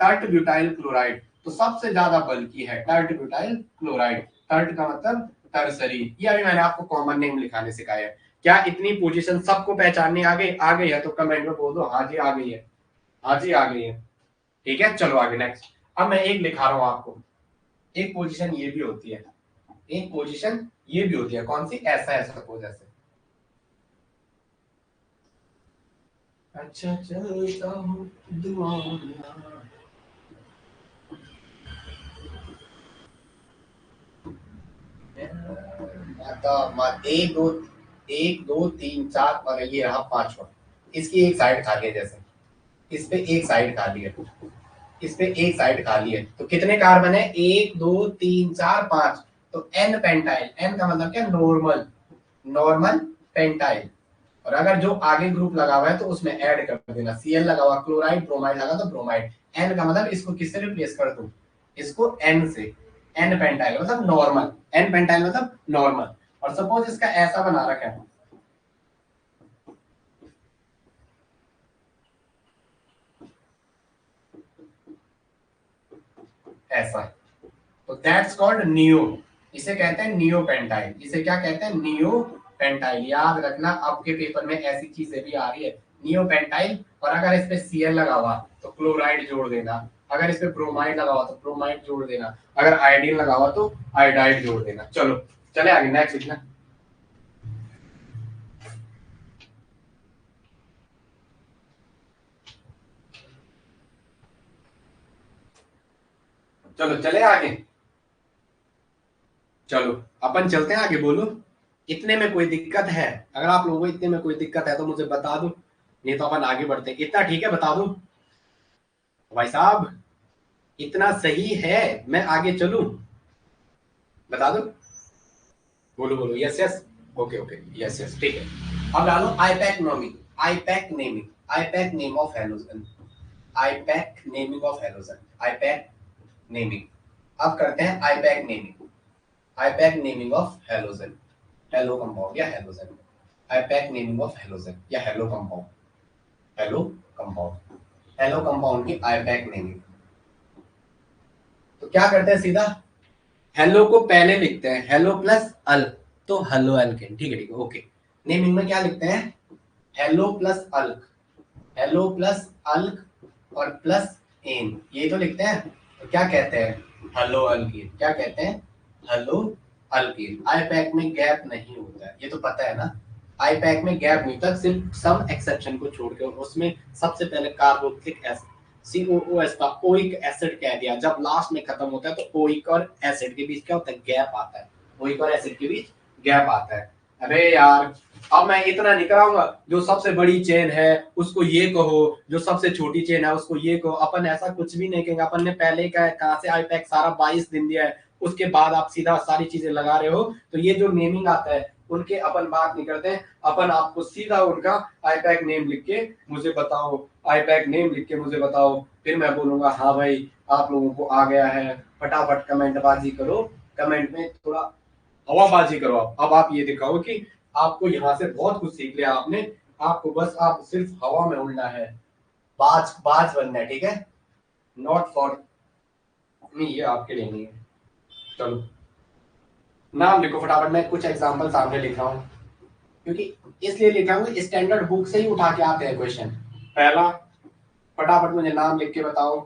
टर्ट ब्यूटाइल क्लोराइड। तो सबसे ज्यादा बल्कि है टर्ट ब्यूटाइल क्लोराइड। टर्ट का मतलब टर्सरी। ये अभी मैंने आपको कॉमन नेम लिखाने सिखाया है। क्या इतनी पोजीशन सबको पहचानने आ गई है तो कमेंट में बोल दो हाँ जी आ गई है, हाँ जी आ गई है। ठीक है, चलो आगे नेक्स्ट। अब मैं एक लिखा रहा हूं आपको, एक पोजीशन ये भी होती है, एक पोजीशन ये भी होती है, कौन सी, ऐसा है सपोज ऐसे। अच्छा चलता हूँ दुआना, एक दो तीन चार, और ये रहा पांचवा। इसकी एक साइड खाली है, जैसे इस पे एक साइड खाली है, इस पे एक साइड खाली है, तो कितने कार्बन है, 1 2 3 4 5, तो एन पेंटाइल। एन का मतलब क्या, नॉर्मल, नॉर्मल पेंटाइल। और अगर जो आगे ग्रुप लगा हुआ है तो उसमें ऐड कर देना, सीएल लगा हुआ, क्लोराइड ब्रोमाइड लगा तो ब्रोमाइड। एन का मतलब इसको किससे रिप्लेस कर दूं, इसको एन से, एन पेंटाइल मतलब नॉर्मल, एन पेंटाइल मतलब नॉर्मल। और सपोज इसका ऐसा बना रखा है, ऐसा, तो दैट्स कॉल्ड नियो। इसे कहते हैं नियो पेंटाइल। इसे क्या कहते हैं, नियो पेंटाइल। याद रखना आपके पेपर में ऐसी चीजें भी आ रही है, नियो पेंटाइल। और अगर इस पे सीएल लगा हुआ तो क्लोराइड जोड़ देना, अगर इस पे ब्रोमाइड लगा हुआ तो ब्रोमाइड जोड़ देना, अगर आयोडीन लगा हुआ तो आयोडाइड जोड़ देना। चलो चले आगे, नेक्स्ट लिखना। चलो चले आगे, चलो अपन चलते हैं आगे। बोलो इतने में कोई दिक्कत है, अगर आप लोगों को इतने में कोई दिक्कत है तो मुझे बता दो, नहीं तो अपन आगे बढ़ते हैं। इतना ठीक है, बता दो भाई साहब, इतना सही है, मैं आगे चलूं, बता दो, बोलो बोलो, yes yes, okay okay, yes yes, ठीक है। अब डालो IUPAC naming, IUPAC naming, IUPAC name of halogen, IUPAC naming of halogen, IUPAC naming. अब करते हैं IUPAC naming, IUPAC naming of halogen, halo compound या halogen, IUPAC naming of halogen या halo compound, halo compound, halo compound की IUPAC naming. तो क्या करते हैं, सीधा हेलो को पहले लिखते हैं, हेलो प्लस अल, तो हेलो एल्केन। ठीक है ठीक है, ओके। नेमिंग में क्या लिखते हैं, हेलो प्लस अल्क, हेलो प्लस अल्क और प्लस एन, ये तो लिखते हैं। तो क्या कहते हैं, हेलो अल्कीन। क्या कहते हैं, हेलो अल्कीन। आईपैक में गैप नहीं होता है, ये तो पता है ना, आईपैक में गैप नहीं होता, सिर्फ सम एक्सेप्शन को छोड़ के। उसमें सबसे पहले कार्बोक्सिलिक एसिड, COOS का ओइक एसिड कह दिया, जब लास्ट में खत्म होता है तो ओइक और एसिड के बीच क्या होता है, गैप आता है, ओइक और एसिड के बीच गैप आता है। अरे यार अब मैं इतना नहीं कराऊंगा, जो सबसे बड़ी चेन है उसको ये कहो, जो सबसे छोटी चेन है उसको ये कहो। अपन ऐसा कुछ भी नहीं कहेंगे, अपन ने पहले का कहा से आईपैक सारा 22 दिन दिया है, उसके बाद आप सीधा सारी चीजें लगा रहे हो। तो ये जो नेमिंग आता है उनके अपन बात नहीं करते हैं, अपन आपको सीधा उनका आईपैक नेम लिख के मुझे बताओ, आईपैक नेम लिख के मुझे बताओ, फिर मैं बोलूंगा हाँ भाई आप लोगों को आ गया है। फटाफट कमेंट बाजी करो, कमेंट में थोड़ा हवाबाजी करो। अब आप ये दिखाओ कि आपको यहाँ से बहुत कुछ सीख लिया आपने, आपको बस आप सिर्फ हवा में उड़ना है, बाज बाज बनना है, ठीक है, नॉट फॉर मी, ये आपके लिए नहीं है। चलो नाम लिखो फटाफट, मैं कुछ एग्जांपल सामने लिख रहा हूँ, क्योंकि इसलिए लिखा हूँ स्टैंडर्ड बुक से ही उठा के आते हैं क्वेश्चन। पहला, फटाफट मुझे नाम लिख के बताओ,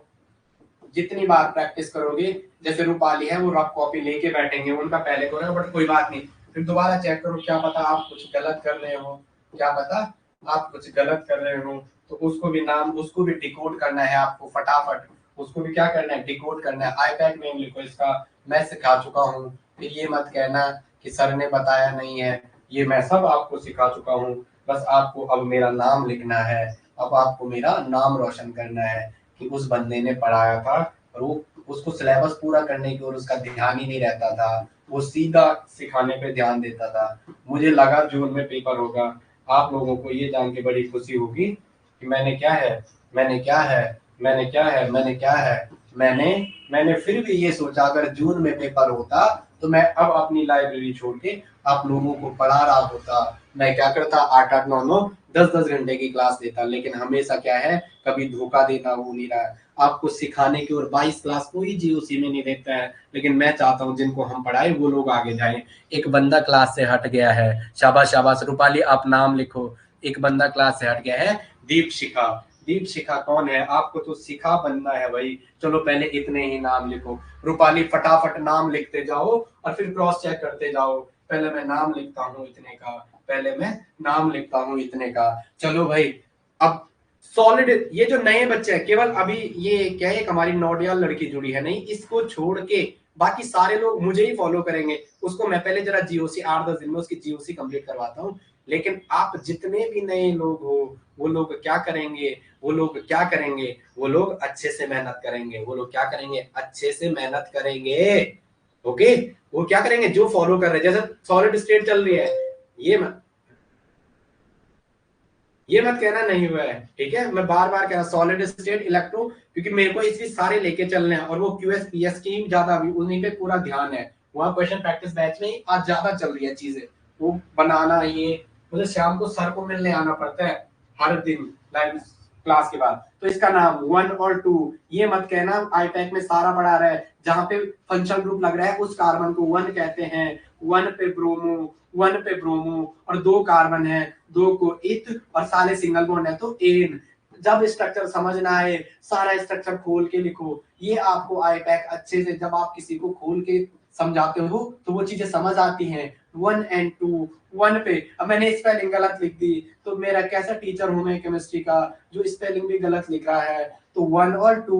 जितनी बार प्रैक्टिस करोगे, जैसे रूपाली है वो रफ कॉपी लेके बैठेंगे, उनका पहले करो बट कोई बात नहीं, फिर दोबारा चेक करो, क्या पता आप कुछ गलत कर रहे हो, क्या पता आप कुछ गलत कर रहे हो, तो उसको भी नाम, उसको भी डिकोड करना है आपको फटाफट, उसको भी क्या करना है, डिकोड करना है। आईपैड नेम लिखो इसका, मैं सिखा चुका हूँ, फिर ये मत कहना कि सर ने बताया नहीं है, ये मैं सब आपको सिखा चुका हूँ, बस आपको अब मेरा नाम लिखना है, अब आपको मेरा नाम रोशन करना है कि उस बंदे ने पढ़ाया था, और वो उसको सिलेबस पूरा करने की और उसका ध्यान ही नहीं रहता था, वो सीधा सिखाने पे ध्यान देता था। मुझे लगा जून में पेपर होगा, आप लोगों को ये जान के बड़ी खुशी होगी कि मैंने क्या है, मैंने क्या है, मैंने क्या है, मैंने क्या है, मैंने फिर भी ये सोचा अगर जून में पेपर होता तो मैं अब अपनी लाइब्रेरी छोड़ के आप लोगों को पढ़ा रहा होता। मैं क्या करता, 8-8, 9-9, 10-10 घंटे की क्लास देता, लेकिन हमेशा क्या है, कभी धोखा देता हो नहीं रहा है आपको सिखाने की, और 22 क्लास कोई जीओसी में नहीं देता है, लेकिन मैं चाहता हूँ जिनको हम पढ़ाए वो लोग आगे जाएं। एक बंदा क्लास से हट गया है, शाबाश शाबाश रूपाली आप नाम लिखो, एक बंदा क्लास से हट गया है, दीप शिखा। दीप शिखा कौन है, आपको तो शिखा बनना है भाई, चलो पहले इतने ही नाम लिखो। रूपाली फटाफट नाम लिखते जाओ और फिर क्रॉस चेक करते जाओ, पहले मैं नाम लिखता हूँ इतने का, पहले मैं नाम लिखता हूँ इतने का। चलो भाई, अब सॉलिड, ये जो नए बच्चे हैं, केवल अभी ये क्या है, एक हमारी नोडियाल लड़की जुड़ी है, नहीं इसको छोड़ के बाकी सारे लोग मुझे ही फॉलो करेंगे। उसको मैं पहले जरा जीओसी 8-10 दिन में उसकी जीओसी कंप्लीट करवाता हूँ, लेकिन आप जितने भी नए लोग हो वो लोग क्या करेंगे, वो लोग क्या करेंगे, वो लोग अच्छे से मेहनत करेंगे, वो लोग क्या करेंगे, अच्छे से मेहनत करेंगे। ओके, वो क्या करेंगे, जो फॉलो कर रहे हैं, जैसे सॉलिड स्टेट चल रही है, ये मत कहना नहीं हुआ है, ठीक है, मैं बार बार कह रहा सॉलिड स्टेट इलेक्ट्रो, क्योंकि मेरे को इसलिए सारे लेके चलने हैं, और वो क्यूएस पीएस की ज्यादा भी उन्हीं पे पूरा ध्यान है, वहां क्वेश्चन प्रैक्टिस बैच में आज ज्यादा चल रही है चीजें, वो बनाना, ये मुझे शाम को सर को मिलने आना पड़ता है हर दिन लाइव क्लास के बाद। तो इसका नाम 1 और 2, ये मत कहना आईपैक में सारा पढ़ा रहा है, जहां पे फंक्शनल ग्रुप लग रहा है उस कार्बन को 1 कहते हैं, 1 पे ब्रोमो, 1 पे ब्रोमो, और 2 कार्बन है, 2 को इथ, और सारे सिंगल बॉन्ड है तो एन। जब स्ट्रक्चर समझना है सारा स्ट्रक्चर खोल के लिखो, ये आपको आईपैक अच्छे से, जब आप किसी को खोल के समझाते हो तो वो चीजें समझ आती हैं। 1 and 2, 1 पे, अब मैंने स्पेलिंग गलत लिख दी तो मेरा कैसा टीचर हूं मैं केमिस्ट्री का जो स्पेलिंग भी गलत लिख रहा है, तो 1 और 2,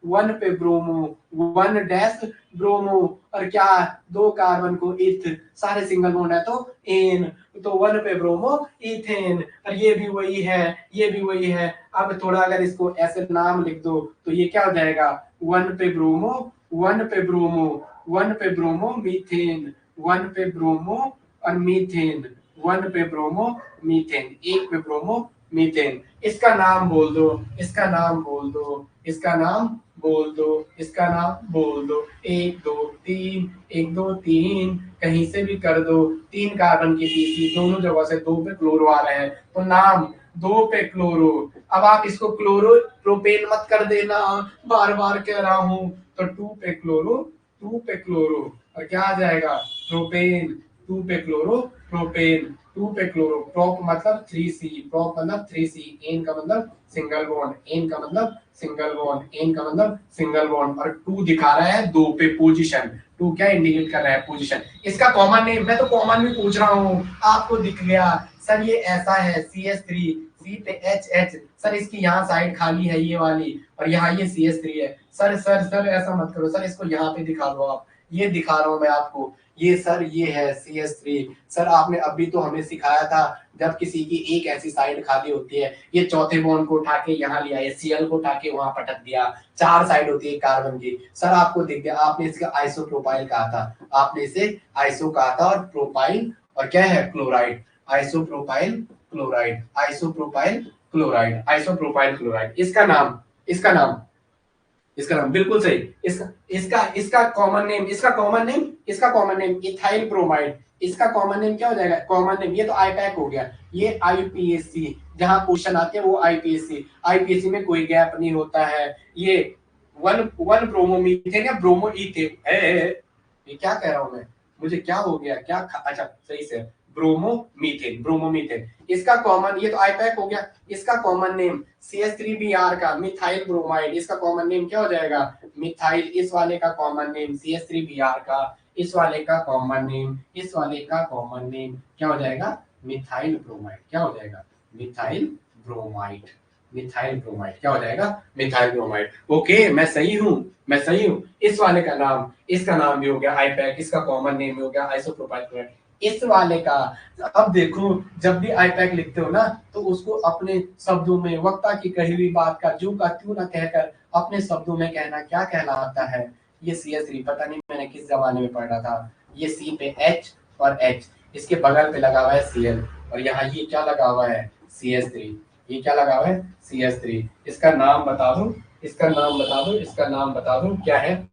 1 पे ब्रोमो, 1 डैश ब्रोमो, और क्या 2 कार्बन को इथ, सारे सिंगल बॉन्ड है तो एन, तो 1 पे ब्रोमो इथेन, और ये भी वही है, ये भी वही है। अब थोड़ा अगर इसको ऐसे नाम लिख दो तो ये क्या हो जाएगा, 1 पे ब्रोमो, 1 पे ब्रोमो, 1 पे ब्रोमो मीथेन, 1 पे ब्रोमो और मीथेन, 1 पे ब्रोमो मीथेन, 1 पे ब्रोमो मीथेन। इसका नाम बोल दो, इसका नाम बोल दो, इसका नाम बोल दो, इसका नाम बोल दो, 1 2 3, 1 2 3, कहीं से भी कर दो, 3 कार्बन की पीसी, दोनों जगह से 2 पे क्लोरो आ रहे हैं तो नाम 2 पे क्लोरो। अब आप इसको क्लोरो प्रोपेन मत कर देना, बार बार कह रहा हूं, तो 2 पे क्लोरो, 2 पे क्लोरो, और क्या आ जाएगा, प्रोपेन, 2 पे क्लोरो प्रोपेन, 2 पे क्लोरो, प्रोप मतलब 3C, प्रोप मतलब 3C, एन का मतलब सिंगल बॉन्ड, एन का मतलब सिंगल बॉन्ड, एन का मतलब सिंगल बॉन्ड, और 2 दिखा रहा है 2 पे पोजीशन, 2 क्या इंडिकेट कर रहा है, पोजीशन। इसका कॉमन नेम, मैं तो कॉमन भी पूछ रहा हूँ, आपको दिख गया सर ये ऐसा है CH3, C पे HH, सर इसकी यहाँ साइड खाली है ये वाली, और यहाँ ये CH3 है, सर सर सर ऐसा मत करो सर, इसको यहाँ पे दिखा दो आप, ये दिखा रहा हूँ मैं आपको, ये सर ये है CH3। सर आपने अभी तो हमें सिखाया था जब किसी की एक ऐसी साइड खाली होती है, ये चौथे बॉन्ड को उठा के यहाँ लिया, ये Cl को उठा के वहां पटक दिया, 4 साइड होती है कार्बन की, सर आपको दिख गया, आपने इसका आइसोप्रोपाइल कहा था, आपने इसे आइसो कहा था, और प्रोपाइल और क्या है chloride, isopropyl chloride, isopropyl chloride, isopropyl chloride. इसका नाम, इसका नाम, इसका नाम बिल्कुल सही, इसका इसका इसका कॉमन नेम, इसका कॉमन नेम, इसका कॉमन नेम इथाइल ब्रोमाइड, इसका कॉमन नेम क्या हो जाएगा, कॉमन नेम, ये तो आईपैक हो गया, ये आईपीएससी, जहां क्वेश्चन आते हैं वो आईपीएससी, आईपीएससी में कोई गैप नहीं होता है। ये 1 ब्रोमोमीथेन या ब्रोमो इथेन, ये क्या कह रहा हूं मैं, मुझे क्या हो गया, क्या अच्छा सही से ब्रोमोमीथेन, ब्रोमोमीथेन। इसका कॉमन, ये तो आईपैक हो गया, इसका कॉमन नेम CH3Br का मिथाइल ब्रोमाइड, इसका कॉमन नेम क्या हो जाएगा, मिथाइल। इस वाले का कॉमन नेम CH3Br का, इस वाले का कॉमन नेम, इस वाले का कॉमन नेम क्या हो जाएगा, मिथाइल ब्रोमाइड। क्या हो जाएगा, मिथाइल ब्रोमाइड। मिथाइल ब्रोमाइड क्या हो जाएगा, मिथाइल ब्रोमाइड। ओके, मैं सही हूँ, मैं सही हूँ। इस वाले का नाम, इसका नाम भी हो गया आईपैक, इसका कॉमन नेम भी हो गया आइसोप्रोपाइल क्लोराइड। इस वाले का, अब देखो जब भी आईपैक लिखते हो ना तो उसको अपने शब्दों में, वक्ता की कही हुई बात का जो का त्यों ना कहकर अपने शब्दों में कहना क्या कहलाता है। ये CH3, पता नहीं मैंने किस जमाने में पढ़ा था। ये C पे H और H, इसके बगल पे लगा हुआ है Cl, और यहाँ ये क्या लगा हुआ है, CH3। ये क्या लगा हुआ है, CH3। इसका नाम बता दो, इसका नाम बता दो, इसका नाम बता दो क्या है।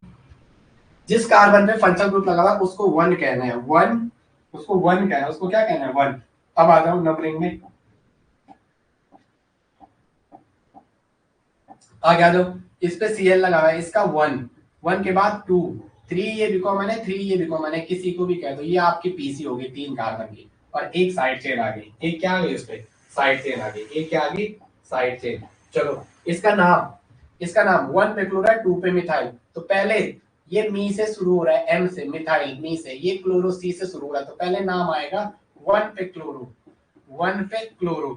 जिस कार्बन पे फंक्शनल ग्रुप लगा हुआ है उसको 1 कहना है, 1, उसको 1 कहना है, उसको क्या कहना है, 1। अब आ जाओ नंबरिंग में, आगे आ जाओ। इस पे Cl लगा हुआ है, इसका 1, 1 के बाद 2, 3 ये भी कॉमन है, 3 ये भी कॉमन है, किसी को भी कह दो। ये आपकी पीसी होगी 3 कार्बन की, और एक साइड चेन आ गई। एक क्या आ गई, उस पे साइड चेन आ गई। एक क्या आ गई, साइड चेन। चलो इसका नाम, इसका नाम 1 पे क्लोराइड, 2 पे मिथाइल। तो पहले ये मी से शुरू हो रहा है, M से, मिथाइल मी से, ये क्लोरो C से शुरू हो रहा है, तो पहले नाम आएगा 1 पे क्लोरो, 1 पे क्लोरो,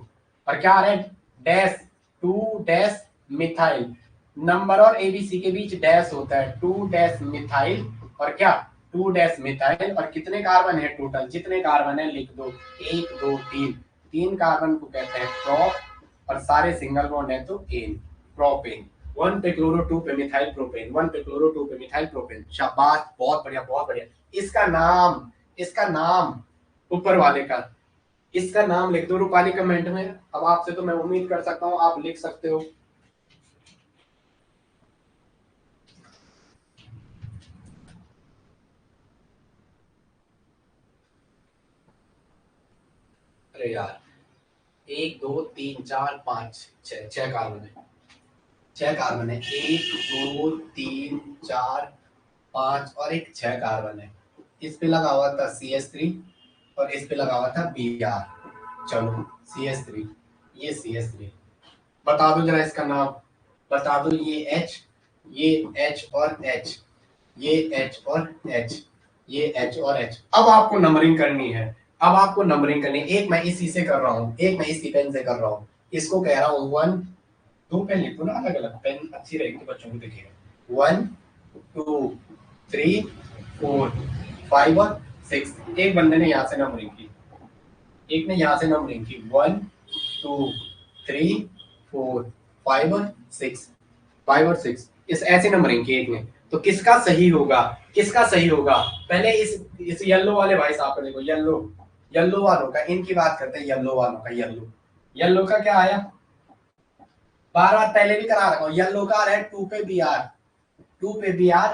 और क्या आ रहा है, डैश 2 डैश मिथाइल। नंबर और ABC के बीच डैश होता है, 2 डैश मिथाइल, और क्या 2 डैश मिथाइल। और कितने कार्बन है टोटल, जितने कार्बन है लिख दो, 1 2 3, 3 कार्बन को कहते हैं प्रोप, और सारे सिंगल बॉन्ड है तो एन, प्रोपेन। 1 पे क्लोरो, 2 पे मिथाइल प्रोपेन, 1 पे क्लोरो, 2 पे मिथाइल प्रोपेन। शाबाश, बहुत बढ़िया, बहुत बढ़िया। इसका नाम, इसका नाम ऊपर वाले का, इसका नाम लिख दो रूपाली कमेंट में। अब आपसे तो मैं उम्मीद कर सकता हूं आप लिख सकते हो। अरे यार, 1 2 3 4 5 6, 6 कार्बन है, 6 कार्बन है, 1 2 3 4 5 और एक 6 कार्बन है। इस पे लगा हुआ था CH3 और इस पे लगा हुआ था Br। चलो CH3, ये CH3, बता दो जरा इसका नाम, बता दो। ये H, ये H और H, ये H और H, ये H और H। अब आपको नंबरिंग करनी है, अब आपको नंबरिंग करनी है। एक मैं इसी से कर रहा हूँ, एक मैं इसी पेन से कर रहा हूँ। इसको कह रहा हूँ 1, 2 पेन लिखो ना, अलग अलग पेन अच्छी रहेगी तो बच्चों को दिखेगा। 1 2 3 4 5 और 6। एक बंदे ने यहाँ से नंबरिंग की, एक ने यहाँ से नंबरिंग की, 1 2 3 4 5 और 6, 5 और 6, इस ऐसे नंबरिंग की एक ने। तो किसका सही होगा, किसका सही होगा। पहले इस येलो वाले भाई साहब को देखो, येलो, येलो वालों का, इनकी बात करते हैं, येलो वालों का। येलो, येलो का क्या आया, 12 पहले भी करा रखा हूं। येलो का आ रहा है 2 पे Br, 2 पे Br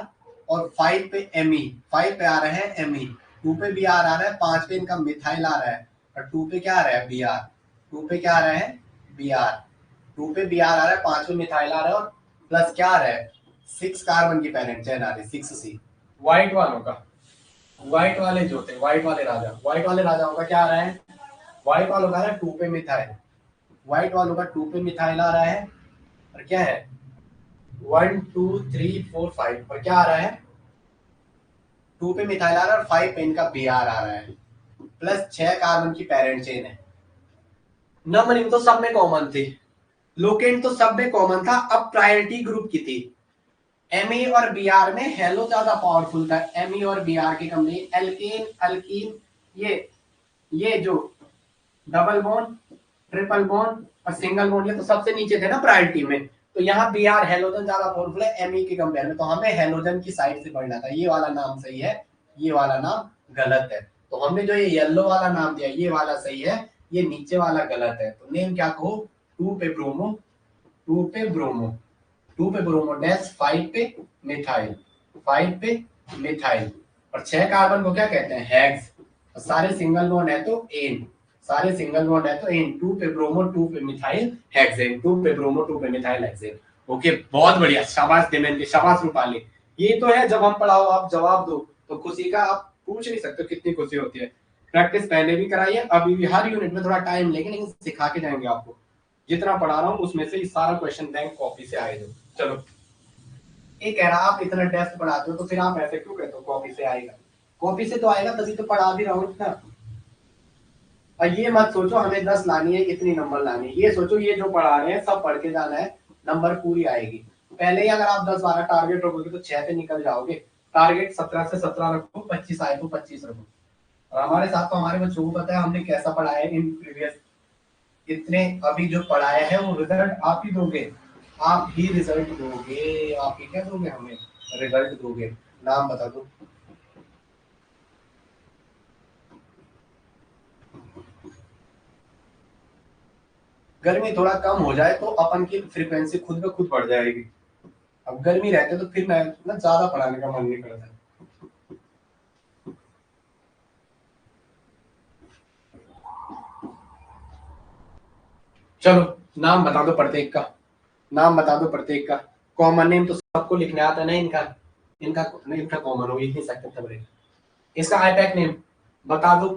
और 5 पे Me, 5 पे आ रहा है Me, 2 पे Br आ रहा है, 5 पे इनका मिथाइल आ रहा है, और 2 पे क्या आ रहा है Br, 2 पे क्या आ रहा है Br, 2 पे Br आ रहा है, 5 पे मिथाइल आ रहा है, और प्लस क्या आ रहा है 6 कार्बन की पेरेंट चेन आ रही है, 6C। व्हाइट वालों का, व्हाइट वाले जो थे, व्हाइट वाले राजा, व्हाइट वाले राजाओं का क्या आ रहा है, व्हाइट वालों का आ रहा है 2 पे मिथाइल, व्हाइट वालों का 2 पे मिथाइल आ रहा है, और क्या है 1 2 3 4 5, और क्या आ रहा है 2 पे मिथाइल आ रहा है, और 5 पे इनका Br आ रहा है, प्लस 6 कार्बन की पेरेंट चेन है। नंबरिंग तो सब में कॉमन थी, लोकेंट तो सब में कॉमन था। अब प्रायोरिटी ग्रुप की थी। Me और Br में हेलो ज्यादा पावरफुल था, Me और Br की कंपनी। एल्केन, अल्कीन, ये जो डबल बॉन्ड, ट्रिपल बॉन्ड और सिंगल बॉन्ड, ये तो सबसे नीचे थे ना प्रायोरिटी में। तो यहाँ Br हेलोजन ज्यादा पावरफुल है Me के कंपेयर में, तो हमें हेलोजन की साइड से पढ़ना था। ये वाला नाम सही है, ये वाला नाम गलत है। तो हमने जो ये येलो वाला नाम दिया, ये वाला सही है, ये नीचे वाला गलत है। तो नेम क्या कहो, 2 पे ब्रोमो, 2 पे ब्रोमो, 2 पे ब्रोमो डैश, 5 पे मिथाइल, 5 पे मिथाइल, और 6 कार्बन को क्या कहते हैं, हेक्स। सारे सिंगल बॉन्ड है तो एन, सारे सिंगल बॉन्ड है तो एन। 2 पे ब्रोमो, 2 पे मिथाइल हेक्सेन, 2 पे ब्रोमो, 2 पे मिथाइल हेक्सेन। ओके, बहुत बढ़िया, शाबाश देवेंद्र, शाबाश रूपाली। ये तो है जब हम पढ़ाओ आप जवाब दो तो खुशी का आप पूछ नहीं सकते कितनी खुशी होती है। प्रैक्टिस पहले भी कराई है, अभी भी हर यूनिट में थोड़ा टाइम लेके, लेकिन सिखा के जाएंगे आपको। जितना पढ़ा रहा हूँ उसमें से सारा क्वेश्चन बैंक कॉपी से आएगा। चलो, ये कह रहा आप इतना डेप्थ पढ़ाते हो तो फिर आप ऐसे क्यों कहते हो कॉपी से आएगा? कॉपी से तो आएगा, तभी तो पढ़ा भी रहा हूँ इतना। और ये मत सोचो हमें 10 लानी है, इतनी नंबर लानी है, ये सोचो ये जो पढ़ा रहे हैं सब पढ़ के जाना है, नंबर पूरी आएगी। पहले ही अगर आप 10-12 टारगेट रखोगे तो 6 पे निकल जाओगे। टारगेट 17 से 17 रखो, 25 आए तो 25 रखो। और हमारे साथ तो हमारे बच्चों को पता है हमने कैसा पढ़ाया है इन प्रीवियस, इतने अभी जो पढ़ाया है वो रिजल्ट आप ही दोगे, आप ही रिजल्ट दोगे, आप ही क्या दोगे हमें, रिजल्ट दोगे। नाम बता दो। गर्मी थोड़ा कम हो जाए तो अपन की फ्रीक्वेंसी खुद ब खुद बढ़ जाएगी। अब गर्मी रहते तो फिर मैं ना ज्यादा पढ़ाने का मन नहीं करता। चलो, नाम बता दो प्रत्येक का, नाम बता दो प्रत्येक का। कॉमन नेम तो सबको लिखने आता है ना इनका, इनका नहीं, इनका कॉमन हो, लिख नहीं सकते तब रहेगा। इसका आईपैक नेम बता दो।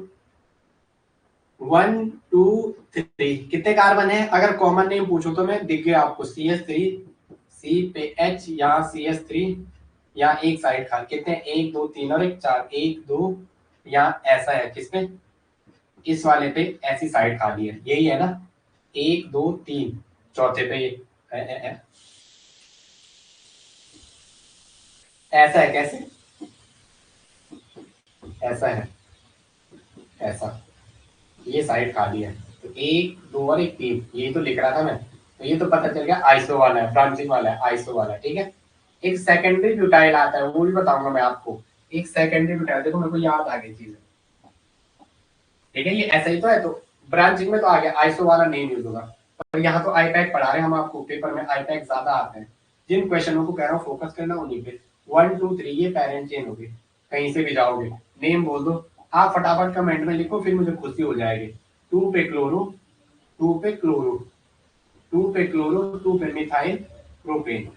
1 2 3 कितने कार्बन है? अगर कॉमन नेम पूछो तो मैं दिख गया आपको, CH3, सी पे H, यहाँ CH3, यहाँ एक साइड खाली कितने, 1 2 3 और एक 4, 1 2, यहाँ ऐसा है किसमें, इस वाले पे ऐसी साइड खाली है, यही है ना, 1 2 3, चौथे पे ये ऐसा है, कैसे ऐसा है, ऐसा, ये साइड खाली है, तो 1 2 और 1 3, ये तो लिख रहा था मैं, तो ये तो पता चल गया आइसो वाला है, ब्रांचिंग वाला है, आइसो वाला है, ठीक है। एक सेकेंडरी ब्यूटाइल आता है, वो भी बताऊंगा मैं आपको। एक सेकेंडरी ब्यूटाइल, देखो मेरे को याद आ गई चीज, ठीक है, ये ऐसा ही तो है, तो ब्रांचिंग में तो आ गया, आइसो वाला नेम यूज होगा। और यहाँ तो आईपैक पढ़ा रहे हैं हम आपको, पेपर में आईपैक ज्यादा आते हैं। जिन क्वेश्चनों को कह रहा हूँ फोकस करना उन्हीं पे। 1 2 3 ये पेरेंट चेन होगी, कहीं से भी जाओगे नेम बोल दो, आप फटाफट कमेंट में लिखो, फिर मुझे खुशी हो जाएगी। 2 पे क्लोरो, 2 पे क्लोरो, 2 पे क्लोरो, 2 पे मिथाइल प्रोपेन,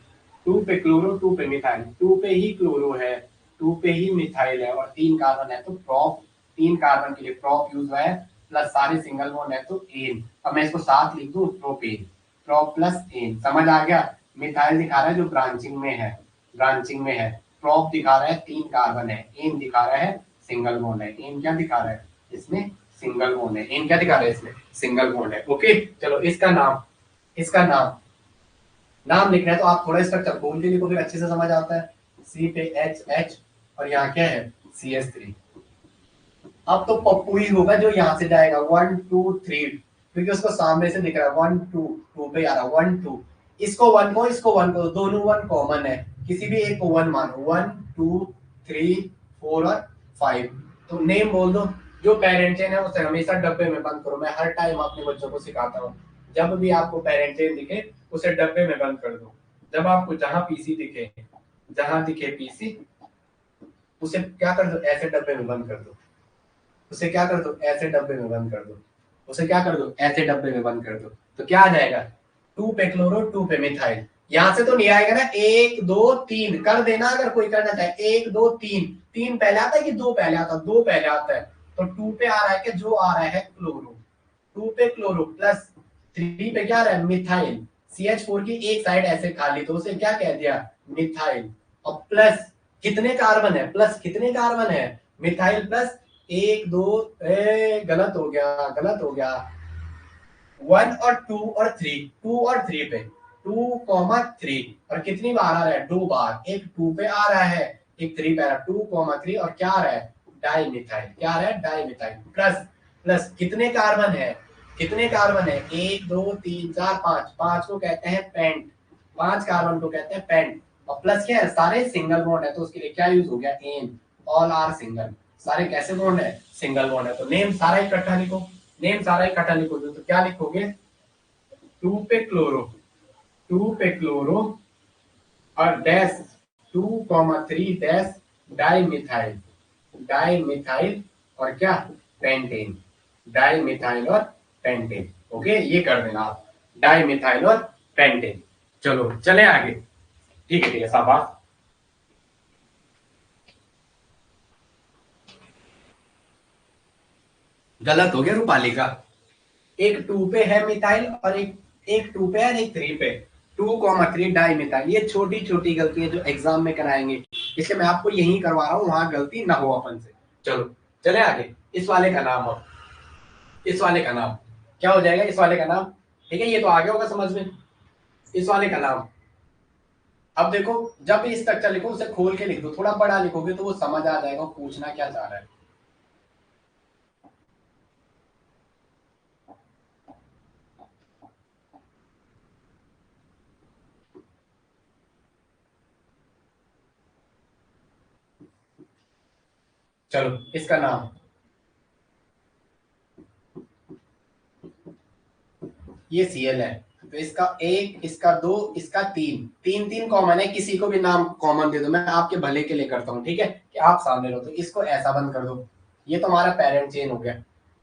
2 पे क्लोरो, 2 पे मिथाइल, 2 पे ही क्लोरो है, 2 पे ही मिथाइल है, और 3 कार्बन है तो प्रोप, 3 कार्बन के लिए प्रोप यूज हुआ है, प्लस सारे सिंगल बॉन्ड है तो एन। अब मैं इसको साथ लिख दूं, प्रोपेन, प्रोप प्लस एन, समझ आ गया। मिथाइल दिखा रहा है जो ब्रांचिंग में है, ब्रांचिंग में है, प्रोप दिखा रहा है 3 कार्बन है, एन दिखा रहा है सिंगल बॉन्ड है, एन क्या दिखा रहा है इसमें, सिंगल बॉन्ड है, एन क्या दिखा रहा है इसमें, सिंगल बॉन्ड है। ओके, चलो इसका नाम, इसका नाम, नाम लिखना है तो आप थोड़ा स्ट्रक्चर बोल के लिखो, फिर अच्छे से समझ आता है। सी पे एच एच, और यहाँ क्या है CH3। अब तो पप्पू ही होगा जो यहाँ से जाएगा 1 2 3, क्योंकि उसको सामने से दिख रहा है 1 2, 2 पे आ रहा है 1 2, इसको 1 को, इसको 1 को, दोनों 1 कॉमन है, किसी भी एक को 1 मानो, 1 2 3 4 और 5। तो नेम बोल दो। जो पेरेंट चेन है उसे हमेशा डब्बे में बंद करो, मैं हर टाइम अपने बच्चों को सिखाता हूँ। जब भी आपको पेरेंट चेन दिखे उसे डब्बे में बंद कर दो। जब आपको जहां पीसी दिखे, जहां दिखे पीसी, उसे क्या कर दो, ऐसे डब्बे में बंद कर दो, उसे क्या कर दो, ऐसे डब्बे में बंद कर दो, उसे क्या कर दो, ऐसे डब्बे में बंद कर दो। तो क्या आ जाएगा, 2 पे क्लोरो, 2 पे मिथाइल। यहां से तो नहीं आएगा ना, 1 2 3 कर देना, अगर कोई करना चाहे 1 2 3, 3 पहले आता है कि 2 पहले आता है, 2 पहले आता है, तो 2 पे आ रहा है कि जो आ रहा है क्लोरो, 2 पे क्लोरो प्लस 3 पे क्या आ रहा है मिथाइल, CH4 की एक साइड ऐसे खाली, तो उसे क्या कह दिया, मिथाइल। और प्लस कितने कार्बन है, प्लस कितने कार्बन है, मिथाइल प्लस 1 2, गलत हो गया, गलत हो गया, 1 और 2 और 3, 2 और 3 पे, 2,3, और कितनी बार आ रहा है, 2 बार, एक 2 पे आ रहा है, एक 3 पे आ रहा है, 2,3, और क्या आ रहा है डाई मिथाइल, क्या आ रहा है डाई मिथाइल, प्लस प्लस कितने कार्बन है, कितने कार्बन है, 1 2 3 4 5, 5 को कहते हैं पेंट, 5 कार्बन को कहते हैं पेंट। और प्लस क्या है, सारे सिंगल बॉन्ड है तो उसके लिए क्या यूज हो गया, एन, ऑल आर सिंगल, सारे कैसे बॉन्ड है, सिंगल बॉन्ड है। तो नेम सारा इकट्ठा लिखो, नेम सारा इकट्ठा लिखोगे तो क्या लिखोगे, 2 पे क्लोरो, 2 पे क्लोरो और dash 2,3 dash di methyl, di methyl और क्या पेंटेन, डाई मिथाइल और पेंटेन। ओके, ये कर देना आप, डाई मिथाइल और पेंटेन। चलो चले आगे, ठीक है, ठीक है, शाबाश। गलत हो गया रूपाली का। एक 2 पे है मिथाइल और एक 2 पे है एक 3 पे। 2,3 डाई मिथाइल। ये छोटी छोटी गलती है जो एग्जाम में कराएंगे, इसलिए मैं आपको यही करवा रहा हूँ, वहां गलती ना हो अपन से। चलो चले आगे। इस वाले का नाम, अब इस वाले का नाम क्या हो जाएगा? इस वाले का नाम, ठीक है, ये तो आ गया होगा समझ में। इस वाले का नाम, अब देखो, जब भी स्ट्रक्चर लिखो उसे खोल के लिख दो, थोड़ा बड़ा लिखोगे तो वो समझ आ जाएगा पूछना क्या चाह रहा है। चलो इसका नाम, ये Cl है, तो इसका 1, इसका 2, इसका 3, तीन तीन कॉमन है, किसी को भी नाम कॉमन दे दो, मैं आपके भले के लिए करता हूँ, ठीक है, कि आप सामने लो, तो इसको ऐसा बंद कर दो। ये तो हमारा पेरेंट चेन हो गया।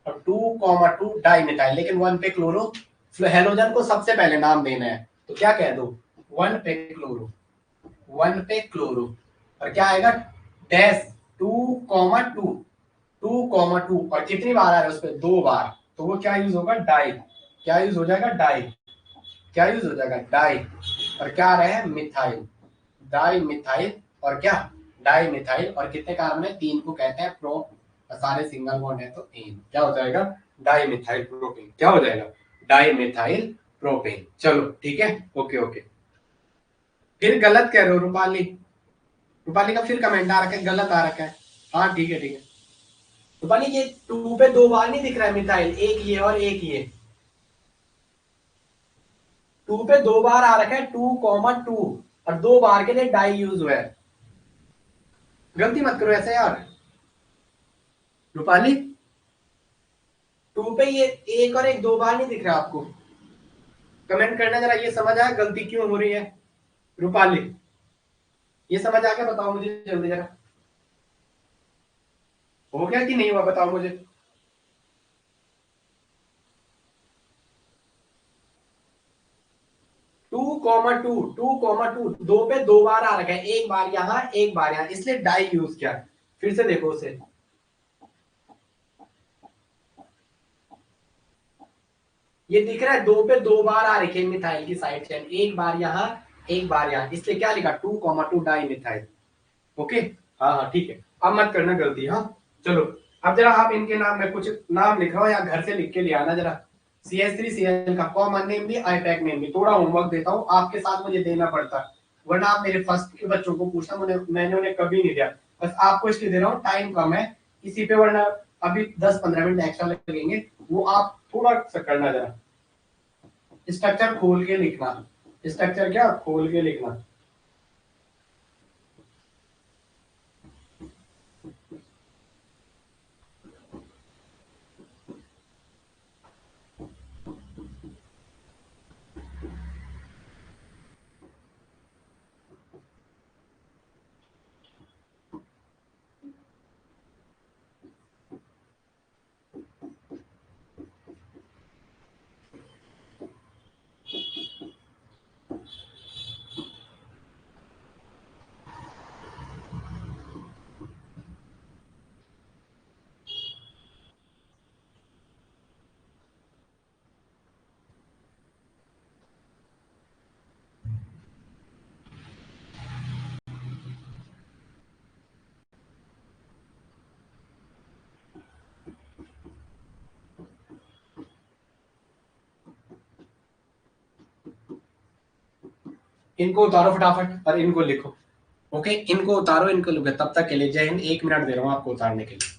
और 2,2 डाई मिथाइल, लेकिन 1 पे क्लोरो, हेलोजन को सबसे पहले नाम देना है, तो क्या कह दो? 1 पे क्लोरो, 1 पे क्लोरो, और क्या आएगा? डैश 2,2, 2,2, और कितनी बार आ रहा है उस पर? 2 बार, तो वो क्या यूज होगा? डाई। क्या यूज हो जाएगा? डाई। क्या यूज हो जाएगा? डाई। और क्या आ रहा है? मिथाइल, डाई मिथाइल, और क्या? डाई मिथाइल, और कितने कार्बन है? 3 को कहते हैं प्रो, सारे सिंगल बॉन्ड है तो एन, क्या हो जाएगा? Di methyl propane. क्या हो जाएगा? Di methyl propane. चलो ठीक है, ओके ओके। फिर गलत कह रहे हो रूपाली, रूपाली का फिर कमेंट आ रखा है, गलत आ रखा है। हाँ ठीक है ठीक है। रूपाली ये 2 पे 2 बार नहीं दिख रहा है मिथाइल, एक ये और एक ये, 2 पे 2 बार आ रखा है, 2,2, और 2 बार के लिए डाई यूज हुआ है। गलती मत करो ऐसे यार रूपाली। 2 पे ये एक और एक 2 बार नहीं दिख रहा आपको? कमेंट करना जरा, ये समझ आया गलती क्यों हो रही है? रूपाली ये समझ आ गया? बताओ मुझे जल्दी जरा, हो गया कि नहीं हुआ? बताओ मुझे। 2,2, 2,2, 2 पे 2 बार आ रखा है, एक बार यहाँ एक बार यहाँ, इसलिए डाई यूज किया। फिर से देखो उसे, ये दिख रहा है 2 पे 2 बार आ रखी है मिथाइल की साइड चेन, एक बार यहाँ एक बार यहाँ, इसलिए क्या लिखा? 2,2 डाई मिथाइल। ओके, हाँ हाँ ठीक है, अब मत करना गलती। हाँ चलो, अब जरा आप इनके नाम में कुछ नाम लिख रहा हो या घर से लिख के ले आना जरा। CH3Cl का कॉमन नेम भी, आईपैक नेम भी, थोड़ा होमवर्क देता हूँ आपके साथ, मुझे देना पड़ता है, वरना आप मेरे फर्स्ट के बच्चों को पूछना, मैंने उन्हें कभी नहीं दिया, बस आपको इसलिए दे रहा हूँ, टाइम कम है इसी पे, वरना अभी 10-15 मिनट एक्स्ट्रा लगेंगे, वो आप थोड़ा सा करना जरा। स्ट्रक्चर खोल के लिखना, स्ट्रक्चर क्या खोल के लिखना। इनको उतारो फटाफट और इनको लिखो। ओके, इनको उतारो, इनको लिखो, तब तक के लिए जय हिंद। 1 मिनट दे रहा हूँ आपको उतारने के लिए।